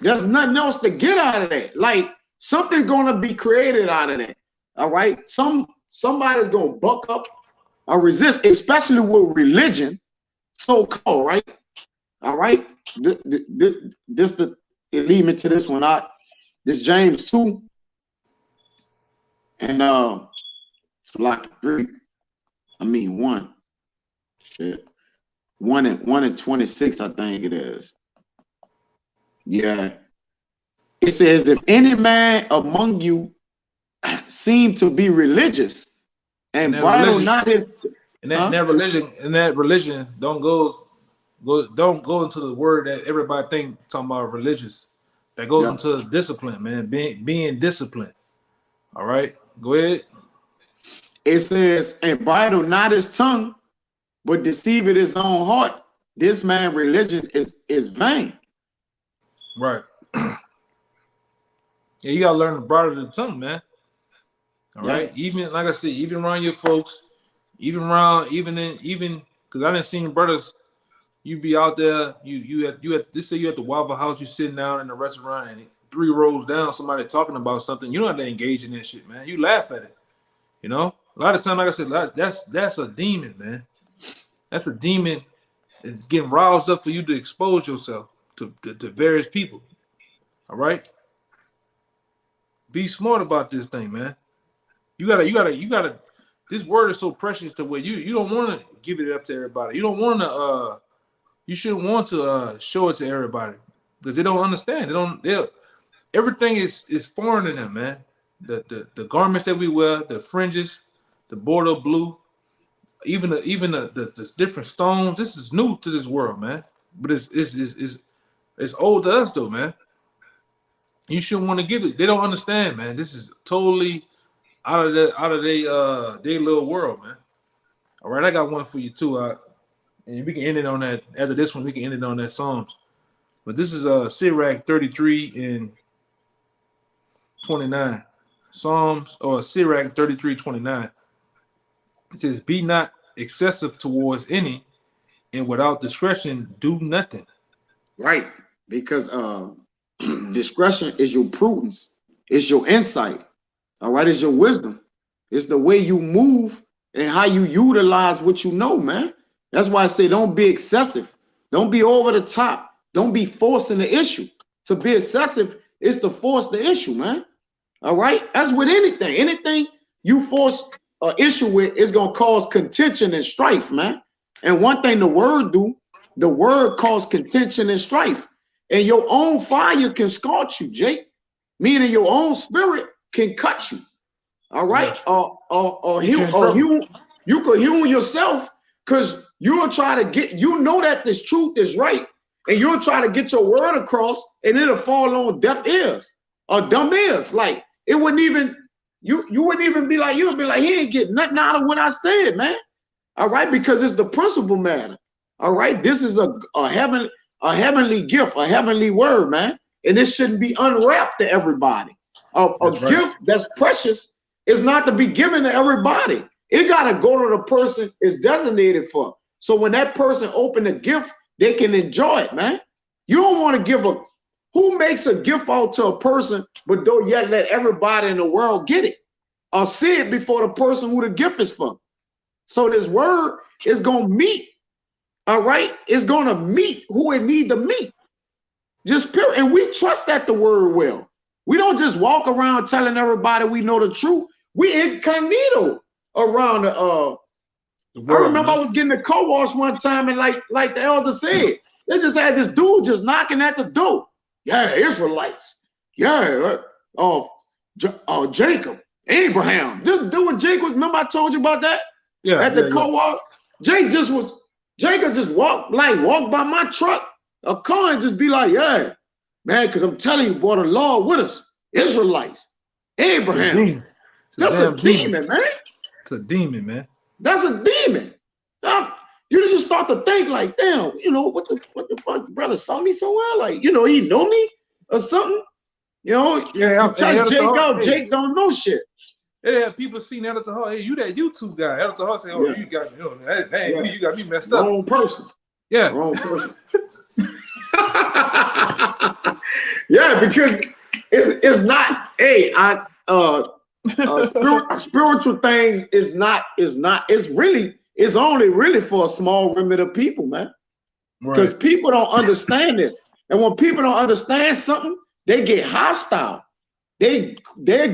Speaker 2: There's nothing else to get out of that. Like, something's gonna be created out of that. All right. Somebody's gonna buck up or resist, especially with religion, so-called, right? All right. It lead me to this one. This James 2 and it's like 3. I mean 1. Shit. 1 and 26, I think it is. Yeah. It says, "If any man among you seem to be religious and bridle not his,"
Speaker 1: in that religion don't go into the word that everybody think talking about religious. That goes into discipline, man. Being disciplined. All right, go ahead.
Speaker 2: It says, "And bridle not his tongue, but deceiveth his own heart. This man religion is vain."
Speaker 1: Right. Yeah, you gotta learn to bridle the tongue, man. All right. Even like I said, even around your folks, even because I didn't see brothers. You be out there, you at this say you at the Waffle House, you sitting down in the restaurant, and 3 rows down, somebody talking about something. You don't have to engage in that shit, man. You laugh at it. You know, a lot of time, like I said, that's a demon, man. That's a demon. It's getting roused up for you to expose yourself to various people. All right. Be smart about this thing, man. You gotta. This word is so precious to where you don't want to give it up to everybody. You don't want to. You shouldn't want to show it to everybody because they don't understand. Everything is foreign to them, man. The garments that we wear, the fringes, the border blue, even the different stones. This is new to this world, man. But it's old to us though, man. You shouldn't want to give it. They don't understand, man. This is totally out of their little world, man. All right, I got one for you too. And we can end it on that. After this one, we can end it on that Psalms. But this is Sirach 33 and 29. Psalms or Sirach 33:29. It says, "Be not excessive towards any, and without discretion do nothing."
Speaker 2: Right, because discretion is your prudence, it's your insight. All right, it's your wisdom. It's the way you move and how you utilize what you know, man. That's why I say don't be excessive. Don't be over the top. Don't be forcing the issue. To be excessive is to force the issue, man. All right? That's with anything. Anything you force an issue with is going to cause contention and strife, man. And one thing the word do, the word cause contention and strife. And your own fire can scorch you, Jake. Meaning your own spirit can cut you. All right? You could heal yourself because you'll try to get, you know that this truth is right. And you'll try to get your word across and it'll fall on deaf ears or dumb ears. Like it wouldn't even, you wouldn't even be like, you'll be like, he ain't getting nothing out of what I said, man. All right, because it's the principle matter. All right, this is a heavenly gift, a heavenly word, man. And it shouldn't be unwrapped to everybody. A gift that's precious is not to be given to everybody. It got to go to the person it's designated for. So when that person open a gift, they can enjoy it, man. You don't want to give who makes a gift out to a person, but don't yet let everybody in the world get it or see it before the person who the gift is for. So this word is going to meet, all right? It's going to meet who it need to meet. Just period. And we trust that the word will. We don't just walk around telling everybody we know the truth. We incognito around the world, I remember, man. I was getting a car wash one time, and like the elder said, they just had this dude just knocking at the door. Yeah, Israelites. Yeah, Jacob, Abraham. This dude with Jacob, remember I told you about that? Yeah. At the car wash, Jacob just walked by my truck, a car, and just be like, yeah, man, because I'm telling you, boy, the Lord with us. Israelites, Abraham. That's a demon, man.
Speaker 1: It's a demon, man.
Speaker 2: That's a demon. You just start to think like, damn, you know, what the fuck, brother saw me somewhere? Like, you know, he know me or something. You know,
Speaker 1: yeah,
Speaker 2: test Jake out. Hey. Jake don't know shit.
Speaker 1: Yeah, people seen Editor Hart. Hey, you that YouTube guy. Editor Hart say, oh, yeah. You got me. You know, hey, yeah. You got me messed up.
Speaker 2: Wrong person.
Speaker 1: Yeah.
Speaker 2: Wrong person. Yeah, because it's not, hey, spiritual things it's only really for a small remnant of people, man. Because right. People don't understand this. And when people don't understand something, they get hostile. They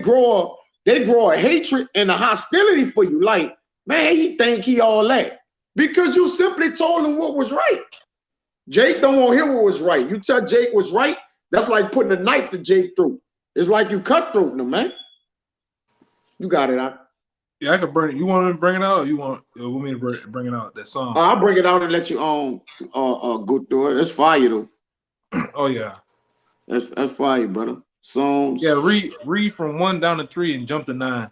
Speaker 2: grow a hatred and a hostility for you. Like, man, he think he all that. Because you simply told him what was right. Jake don't want to hear what was right. You tell Jake was right, that's like putting a knife to Jake throat. It's like you cutthroating him, man. You got it out.
Speaker 1: Yeah, I could bring it. You want to bring it out, or you want me to bring it out, that song?
Speaker 2: I'll bring it out and let you go through it. That's fire though.
Speaker 1: Oh yeah.
Speaker 2: That's fire, brother. Songs.
Speaker 1: Yeah, read from 1 down to 3 and jump to 9.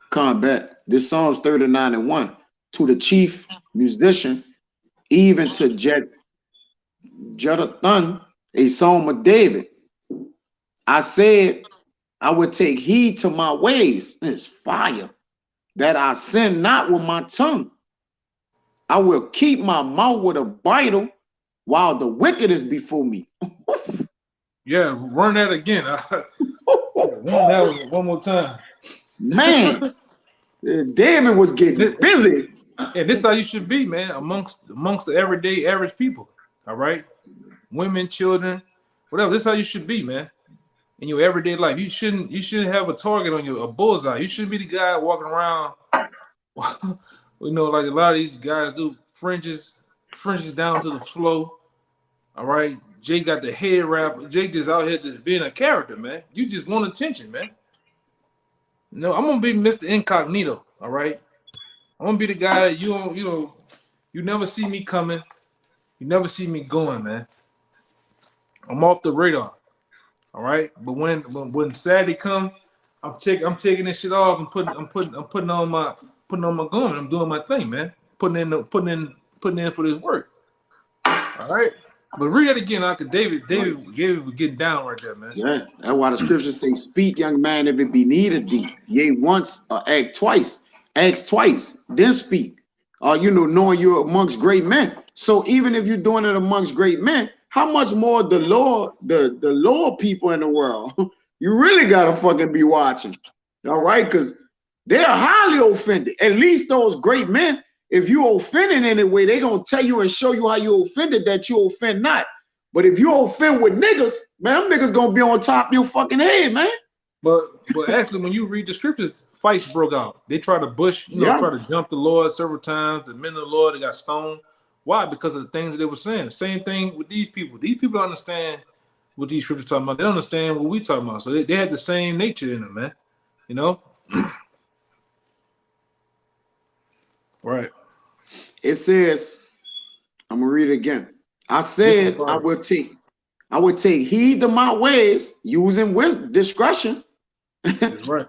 Speaker 2: Combat. This song's 39 and 1. To the chief musician, even to Jeduthun, a psalm of David. I said I would take heed to my ways. It's fire. That I sin not with my tongue. I will keep my mouth with a bridle while the wicked is before me.
Speaker 1: Yeah, run that again. Run that one more time.
Speaker 2: Man, David was getting busy.
Speaker 1: And this is how you should be, man, amongst the everyday average people. All right? Women, children, whatever. This is how you should be, man. In your everyday life, you shouldn't have a target on you, a bullseye. You shouldn't be the guy walking around, you know, like a lot of these guys do, fringes down to the floor. All right, Jake got the head wrap. Jake just out here just being a character, man. You just want attention, man. No, I'm gonna be Mr. Incognito. All right, I'm gonna be the guy that you never see me coming, you never see me going, man. I'm off the radar. All right, but when Saturday come, I'm taking this shit off and putting on my garment. I'm doing my thing, man. Putting in for this work. All right, but read that again, Uncle David was getting down right there, man.
Speaker 2: Yeah, that's why the scriptures say, "Speak, young man, if it be needed thee. Yea, once or act twice. Ask twice, then speak. Knowing you're amongst great men. So even if you're doing it amongst great men, how much more the lower people in the world? You really gotta fucking be watching, all right? Because they're highly offended. At least those great men if you offend in any way, they gonna tell you and show you how you offended that you offend not. But if you offend with niggas, man, them niggas gonna be on top of your fucking head, man.
Speaker 1: But actually, when you read the scriptures, fights broke out. They tried to try to jump the Lord several times. The men of the Lord, they got stoned. Why? Because of the things that they were saying. The same thing with these people. These people don't understand what these scriptures talking about. They don't understand what we talking about. So they had the same nature in them, man. You know? Right.
Speaker 2: It says, I'm gonna read it again. I said I would take heed to my ways, using wisdom, discretion.
Speaker 1: That's right.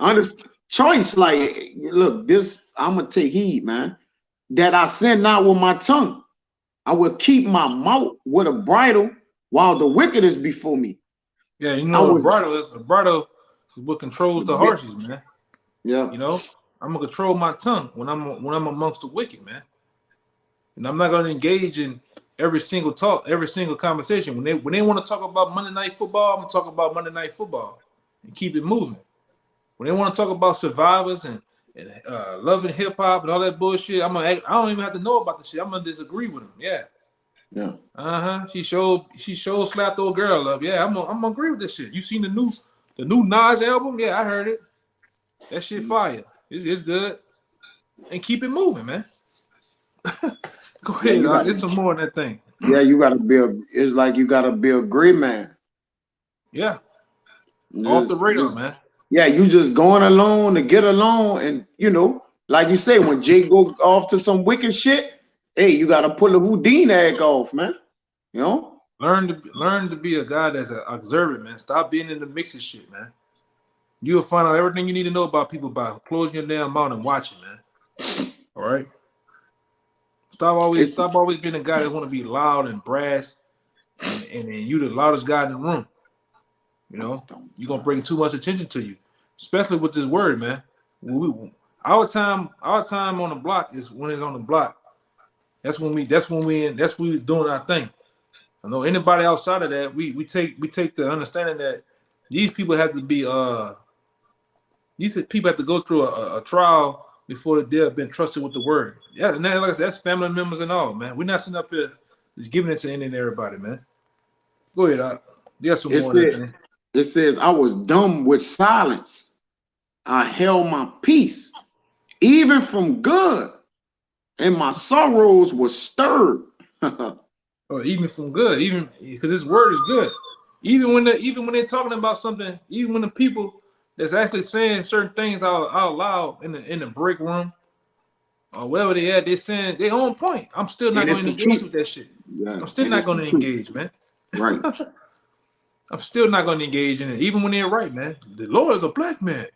Speaker 2: Choice, like, look, this I'm gonna take heed, man. That I sin not with my tongue. I will keep my mouth with a bridle while the wicked is before me.
Speaker 1: Yeah, you know, a bridle is what controls the horses, man.
Speaker 2: Yeah.
Speaker 1: You know, I'm gonna control my tongue when I'm amongst the wicked, man. And I'm not gonna engage in every single talk, every single conversation. When they want to talk about Monday Night Football, I'm gonna talk about Monday Night Football and keep it moving. When they want to talk about survivors and loving hip hop and all that bullshit, I don't even have to know about the shit. I'm gonna disagree with them. Yeah.
Speaker 2: Yeah.
Speaker 1: She showed slapped old girl up. Yeah, I'm gonna agree with this shit. You seen the new Nas album? Yeah, I heard it. That shit fire. It's good. And keep it moving, man. Go ahead. There's some more in that thing.
Speaker 2: Yeah, it's like you gotta be a great man.
Speaker 1: Yeah. Off the radar, man.
Speaker 2: Yeah, you just going along to get along, and like you say, when Jay go off to some wicked shit, hey, you gotta pull the Houdini egg off, man. You know?
Speaker 1: Learn to be a guy that's observant, man. Stop being in the mix of shit, man. You'll find out everything you need to know about people by closing your damn mouth and watching, man. All right. Stop always being a guy that want to be loud and brass, and you the loudest guy in the room. You know, you're gonna bring too much attention to you, especially with this word, man. Our time on the block is when it's on the block. That's when we doing our thing. I know anybody outside of that, we take the understanding that these people have to be these people have to go through a trial before they have been trusted with the word. Yeah, and then, like I said, that's family members and all, man. We're not sitting up here just giving it to any and everybody, man. Go ahead, there's some more.
Speaker 2: It says, I was dumb with silence. I held my peace, even from good, and my sorrows were stirred.
Speaker 1: Or even from good, even because this word is good. Even when they're talking about something, even when the people that's actually saying certain things out loud in the break room or wherever they at, they're saying they on point. I'm still not going to engage with that shit. Yeah, I'm still not going to engage, man.
Speaker 2: Right.
Speaker 1: I'm still not going to engage in it, even when they're right, man. The Lord is a black man.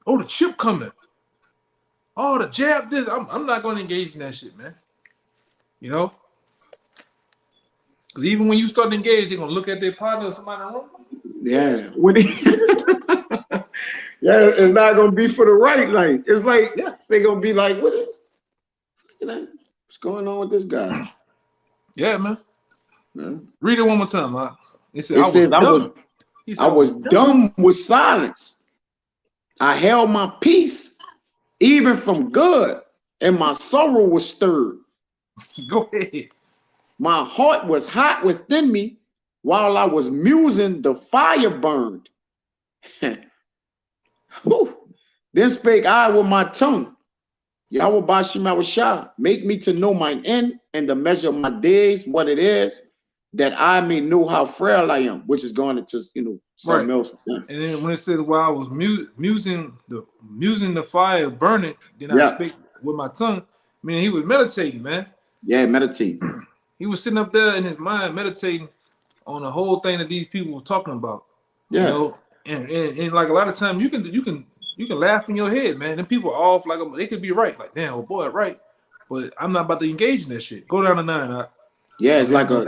Speaker 1: Oh, the chip coming. Oh, the jab this. I'm not going to engage in that shit, man. You know? Because even when you start to engage, they're going to look at their partner or somebody in the room.
Speaker 2: Yeah. Yeah, it's not going to be for the right. Like, it's like, they're going to be like, what's going on with this guy?
Speaker 1: Yeah, man. Yeah. Read it one more time, man.
Speaker 2: It says, I was dumb with silence. I held my peace, even from good, and my sorrow was stirred.
Speaker 1: Go ahead.
Speaker 2: My heart was hot within me. While I was musing, the fire burned. Then spake I with my tongue. Yahweh Bashim Awashah, make me to know mine end and the measure of my days, what it is, that I may know how frail I am, which is going into something else.
Speaker 1: And then when it says, while I was musing the fire burning, then I speak with my tongue. I mean, he was meditating, man.
Speaker 2: Yeah, meditating.
Speaker 1: He was sitting up there in his mind meditating on the whole thing that these people were talking about.
Speaker 2: Yeah.
Speaker 1: You know, and like a lot of times you can laugh in your head, man. And people are off, like they could be right, like damn, oh boy, right. But I'm not about to engage in that shit. Go down to 9.
Speaker 2: Yeah, it's like a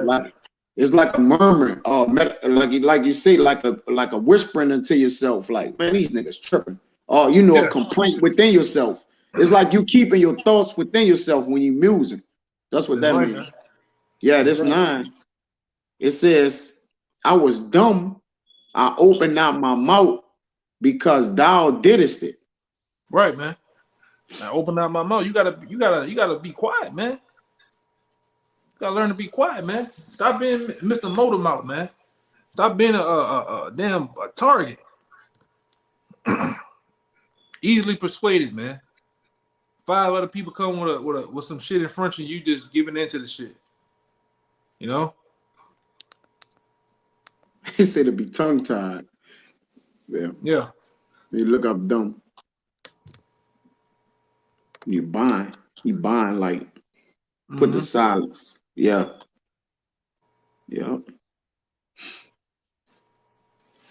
Speaker 2: murmur, like you say, like a whispering into yourself, like, man, these niggas tripping. Or a complaint within yourself. It's like you keeping your thoughts within yourself when you musing. That's what that means. Man. Yeah, this 9. It says, I was dumb. I opened out my mouth because thou didst it.
Speaker 1: Right, man. I open up my mouth. You gotta be quiet, man. You gotta learn to be quiet, man. Stop being Mr. Motor Mouth, man. Stop being a damn target. Easily persuaded, man. 5 other people come with some shit in front of you, you just giving into the shit. You know?
Speaker 2: He said to be tongue tied. Yeah.
Speaker 1: Yeah.
Speaker 2: You look up dumb. You buying like put the silence. Yeah. Yeah.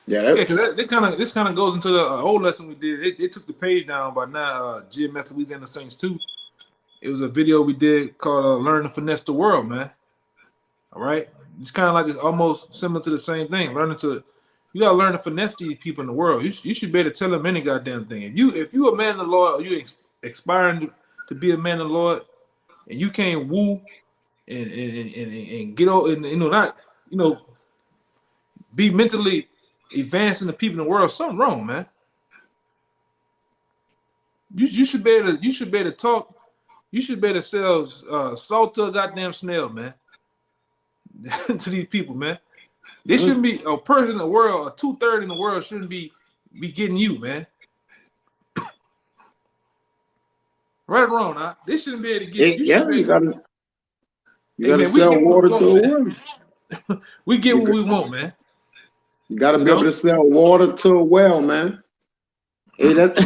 Speaker 2: Yeah.
Speaker 1: This kind of goes into the old lesson we did. It took the page down by now. GMS Louisiana Saints 2. It was a video we did called "Learn to Finesse the World," man. All right, it's kind of like it's almost similar to the same thing. You gotta learn to finesse these people in the world. You should be able to tell them any goddamn thing. If you a man of the Lord, or you aspiring to be a man of the Lord, and you can't woo and get over and be mentally advancing the people in the world, something wrong, man. You should be able to talk. You should be able to sell salt to a goddamn snail, man. To these people, man. They shouldn't be a person in the world, or 2/3 in the world shouldn't be getting you, man. Right or wrong, huh? They shouldn't be able to get you.
Speaker 2: Yeah, you gotta sell water to a well.
Speaker 1: We get what we want, man.
Speaker 2: You gotta be able to sell water to a well, man. Hey, that's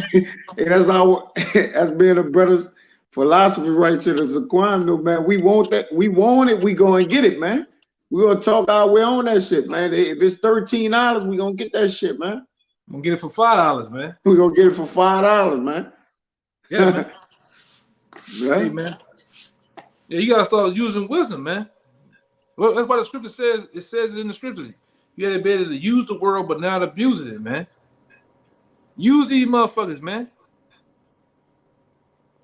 Speaker 2: being a brother's philosophy right here. There's a crime, though, man. We want that. We want it. We go and get it, man. We gonna talk our way on that shit, man. If it's $13, we gonna get that shit, man.
Speaker 1: I'm gonna get it for $5, man.
Speaker 2: We gonna get it for $5, man.
Speaker 1: Yeah, man.
Speaker 2: Right?
Speaker 1: Hey, man. Yeah, you gotta start using wisdom, man. Well, that's why the scripture says. It says it in the scriptures. You gotta be able to use the world, but not abuse it, man. Use these motherfuckers, man.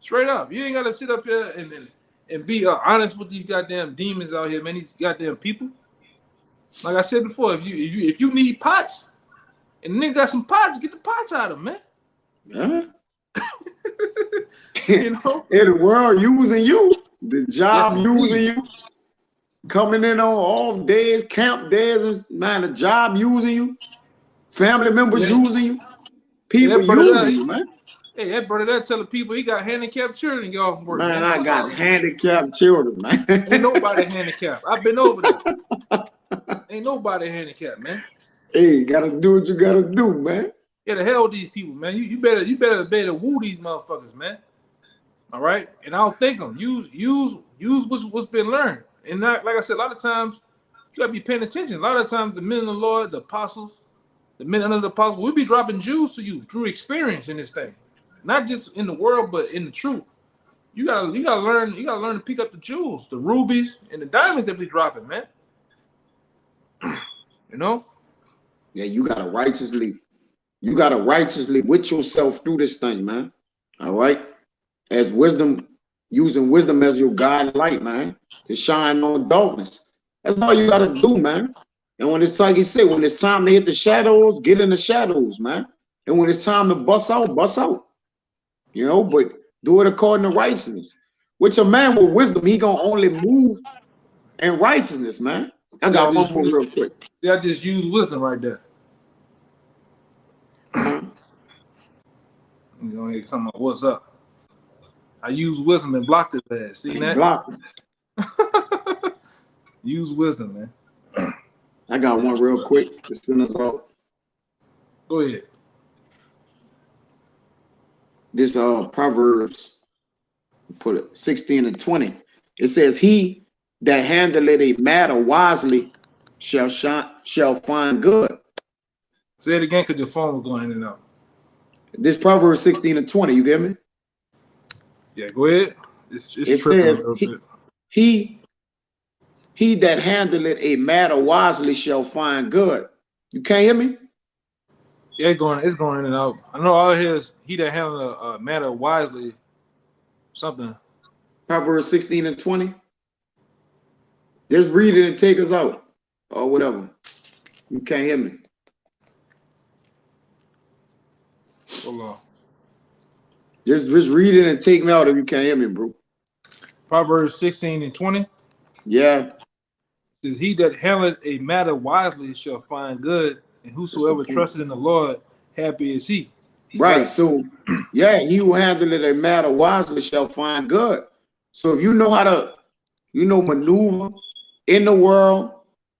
Speaker 1: Straight up. You ain't gotta sit up here and be honest with these goddamn demons out here, man. These goddamn people. Like I said before, if you need pots, and the nigga got some pots, get the pots out of them, man.
Speaker 2: Yeah.
Speaker 1: You know,
Speaker 2: in the world using you, the job using you, coming in on off days, camp days, man, the job using you, family members using you, people using you, man.
Speaker 1: Hey, that brother there telling people he got handicapped children y'all can work.
Speaker 2: Man, I got handicapped children, man.
Speaker 1: Ain't nobody handicapped. I've been over there. Ain't nobody handicapped, man.
Speaker 2: Hey, you gotta do what you gotta do, man.
Speaker 1: Yeah, the hell with these people, man. You better be able to woo these motherfuckers, man. All right, and I don't think them. Use what's been learned, and not, like I said, a lot of times you gotta be paying attention. A lot of times the men of the Lord, the apostles, the men under the apostles, we be dropping jewels to you through experience in this thing. Not just in the world, but in the truth. You gotta learn to pick up the jewels, the rubies and the diamonds that we dropping, man. You know?
Speaker 2: Yeah, you gotta righteously with yourself through this thing, man. All right. As wisdom, using wisdom as your guiding light, man, to shine on darkness. That's all you gotta do, man. And when it's like he said, when it's time to hit the shadows, get in the shadows, man. And when it's time to bust out, bust out. You know, but do it according to righteousness. Which a man with wisdom, he gonna only move in righteousness, man. I got one more real quick.
Speaker 1: Yeah, I just use wisdom right there. You know, hear something about what's up. I use wisdom and blocked his ass. See that?
Speaker 2: Blocked him.
Speaker 1: Use wisdom, man.
Speaker 2: I got one real quick to send us off.
Speaker 1: Go ahead.
Speaker 2: This Proverbs, put it 16 and 20. It says, "He that handleth a matter wisely shall find good."
Speaker 1: Say it again, because your phone was going in and out.
Speaker 2: This Proverbs 16 and 20. You get me?
Speaker 1: Yeah, go ahead.
Speaker 2: It says, he that handleth a matter wisely shall find good. You can't hear me?
Speaker 1: Yeah, it's going in and out. I know all I hear is he that handled a matter wisely, something.
Speaker 2: Proverbs 16 and 20. Just read it and take us out. Or whatever. You can't hear me.
Speaker 1: Hold on.
Speaker 2: Just read it and take me out if you can't hear me, bro.
Speaker 1: Proverbs 16:20
Speaker 2: Yeah.
Speaker 1: says, "He that handleth a matter wisely shall find good, and whosoever trusted in the Lord, happy is he."
Speaker 2: Right. So, yeah, he who handleth a matter wisely shall find good. So if you know how to, maneuver in the world,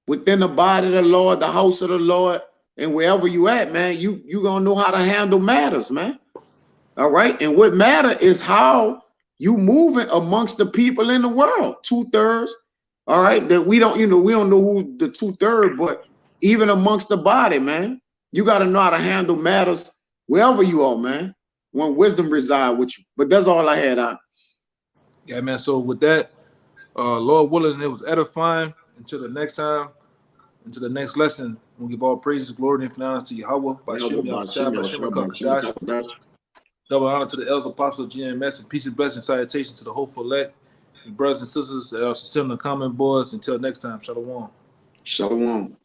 Speaker 2: within the body of the Lord, the house of the Lord, and wherever you at, man, you gonna know how to handle matters, man. All right. And what matter is how you moving amongst the people in the world. 2/3. All right. That we don't know who the 2/3, but even amongst the body, man, you got to know how to handle matters wherever you are, man. When wisdom reside with you. But that's all I had on.
Speaker 1: Yeah, man. So with that, Lord willing, it was edifying. Until the next time, until the next lesson, we'll give all praises, glory, and honor to Yahweh, Bashem, Yahushua, Bashem, Kakadash. Double honor to the elders, apostle, GMS, and peace and blessing salutation to the hopeful elect, and brothers and sisters that are still in the comment boards. Until next time, Shalom.
Speaker 2: Shalom.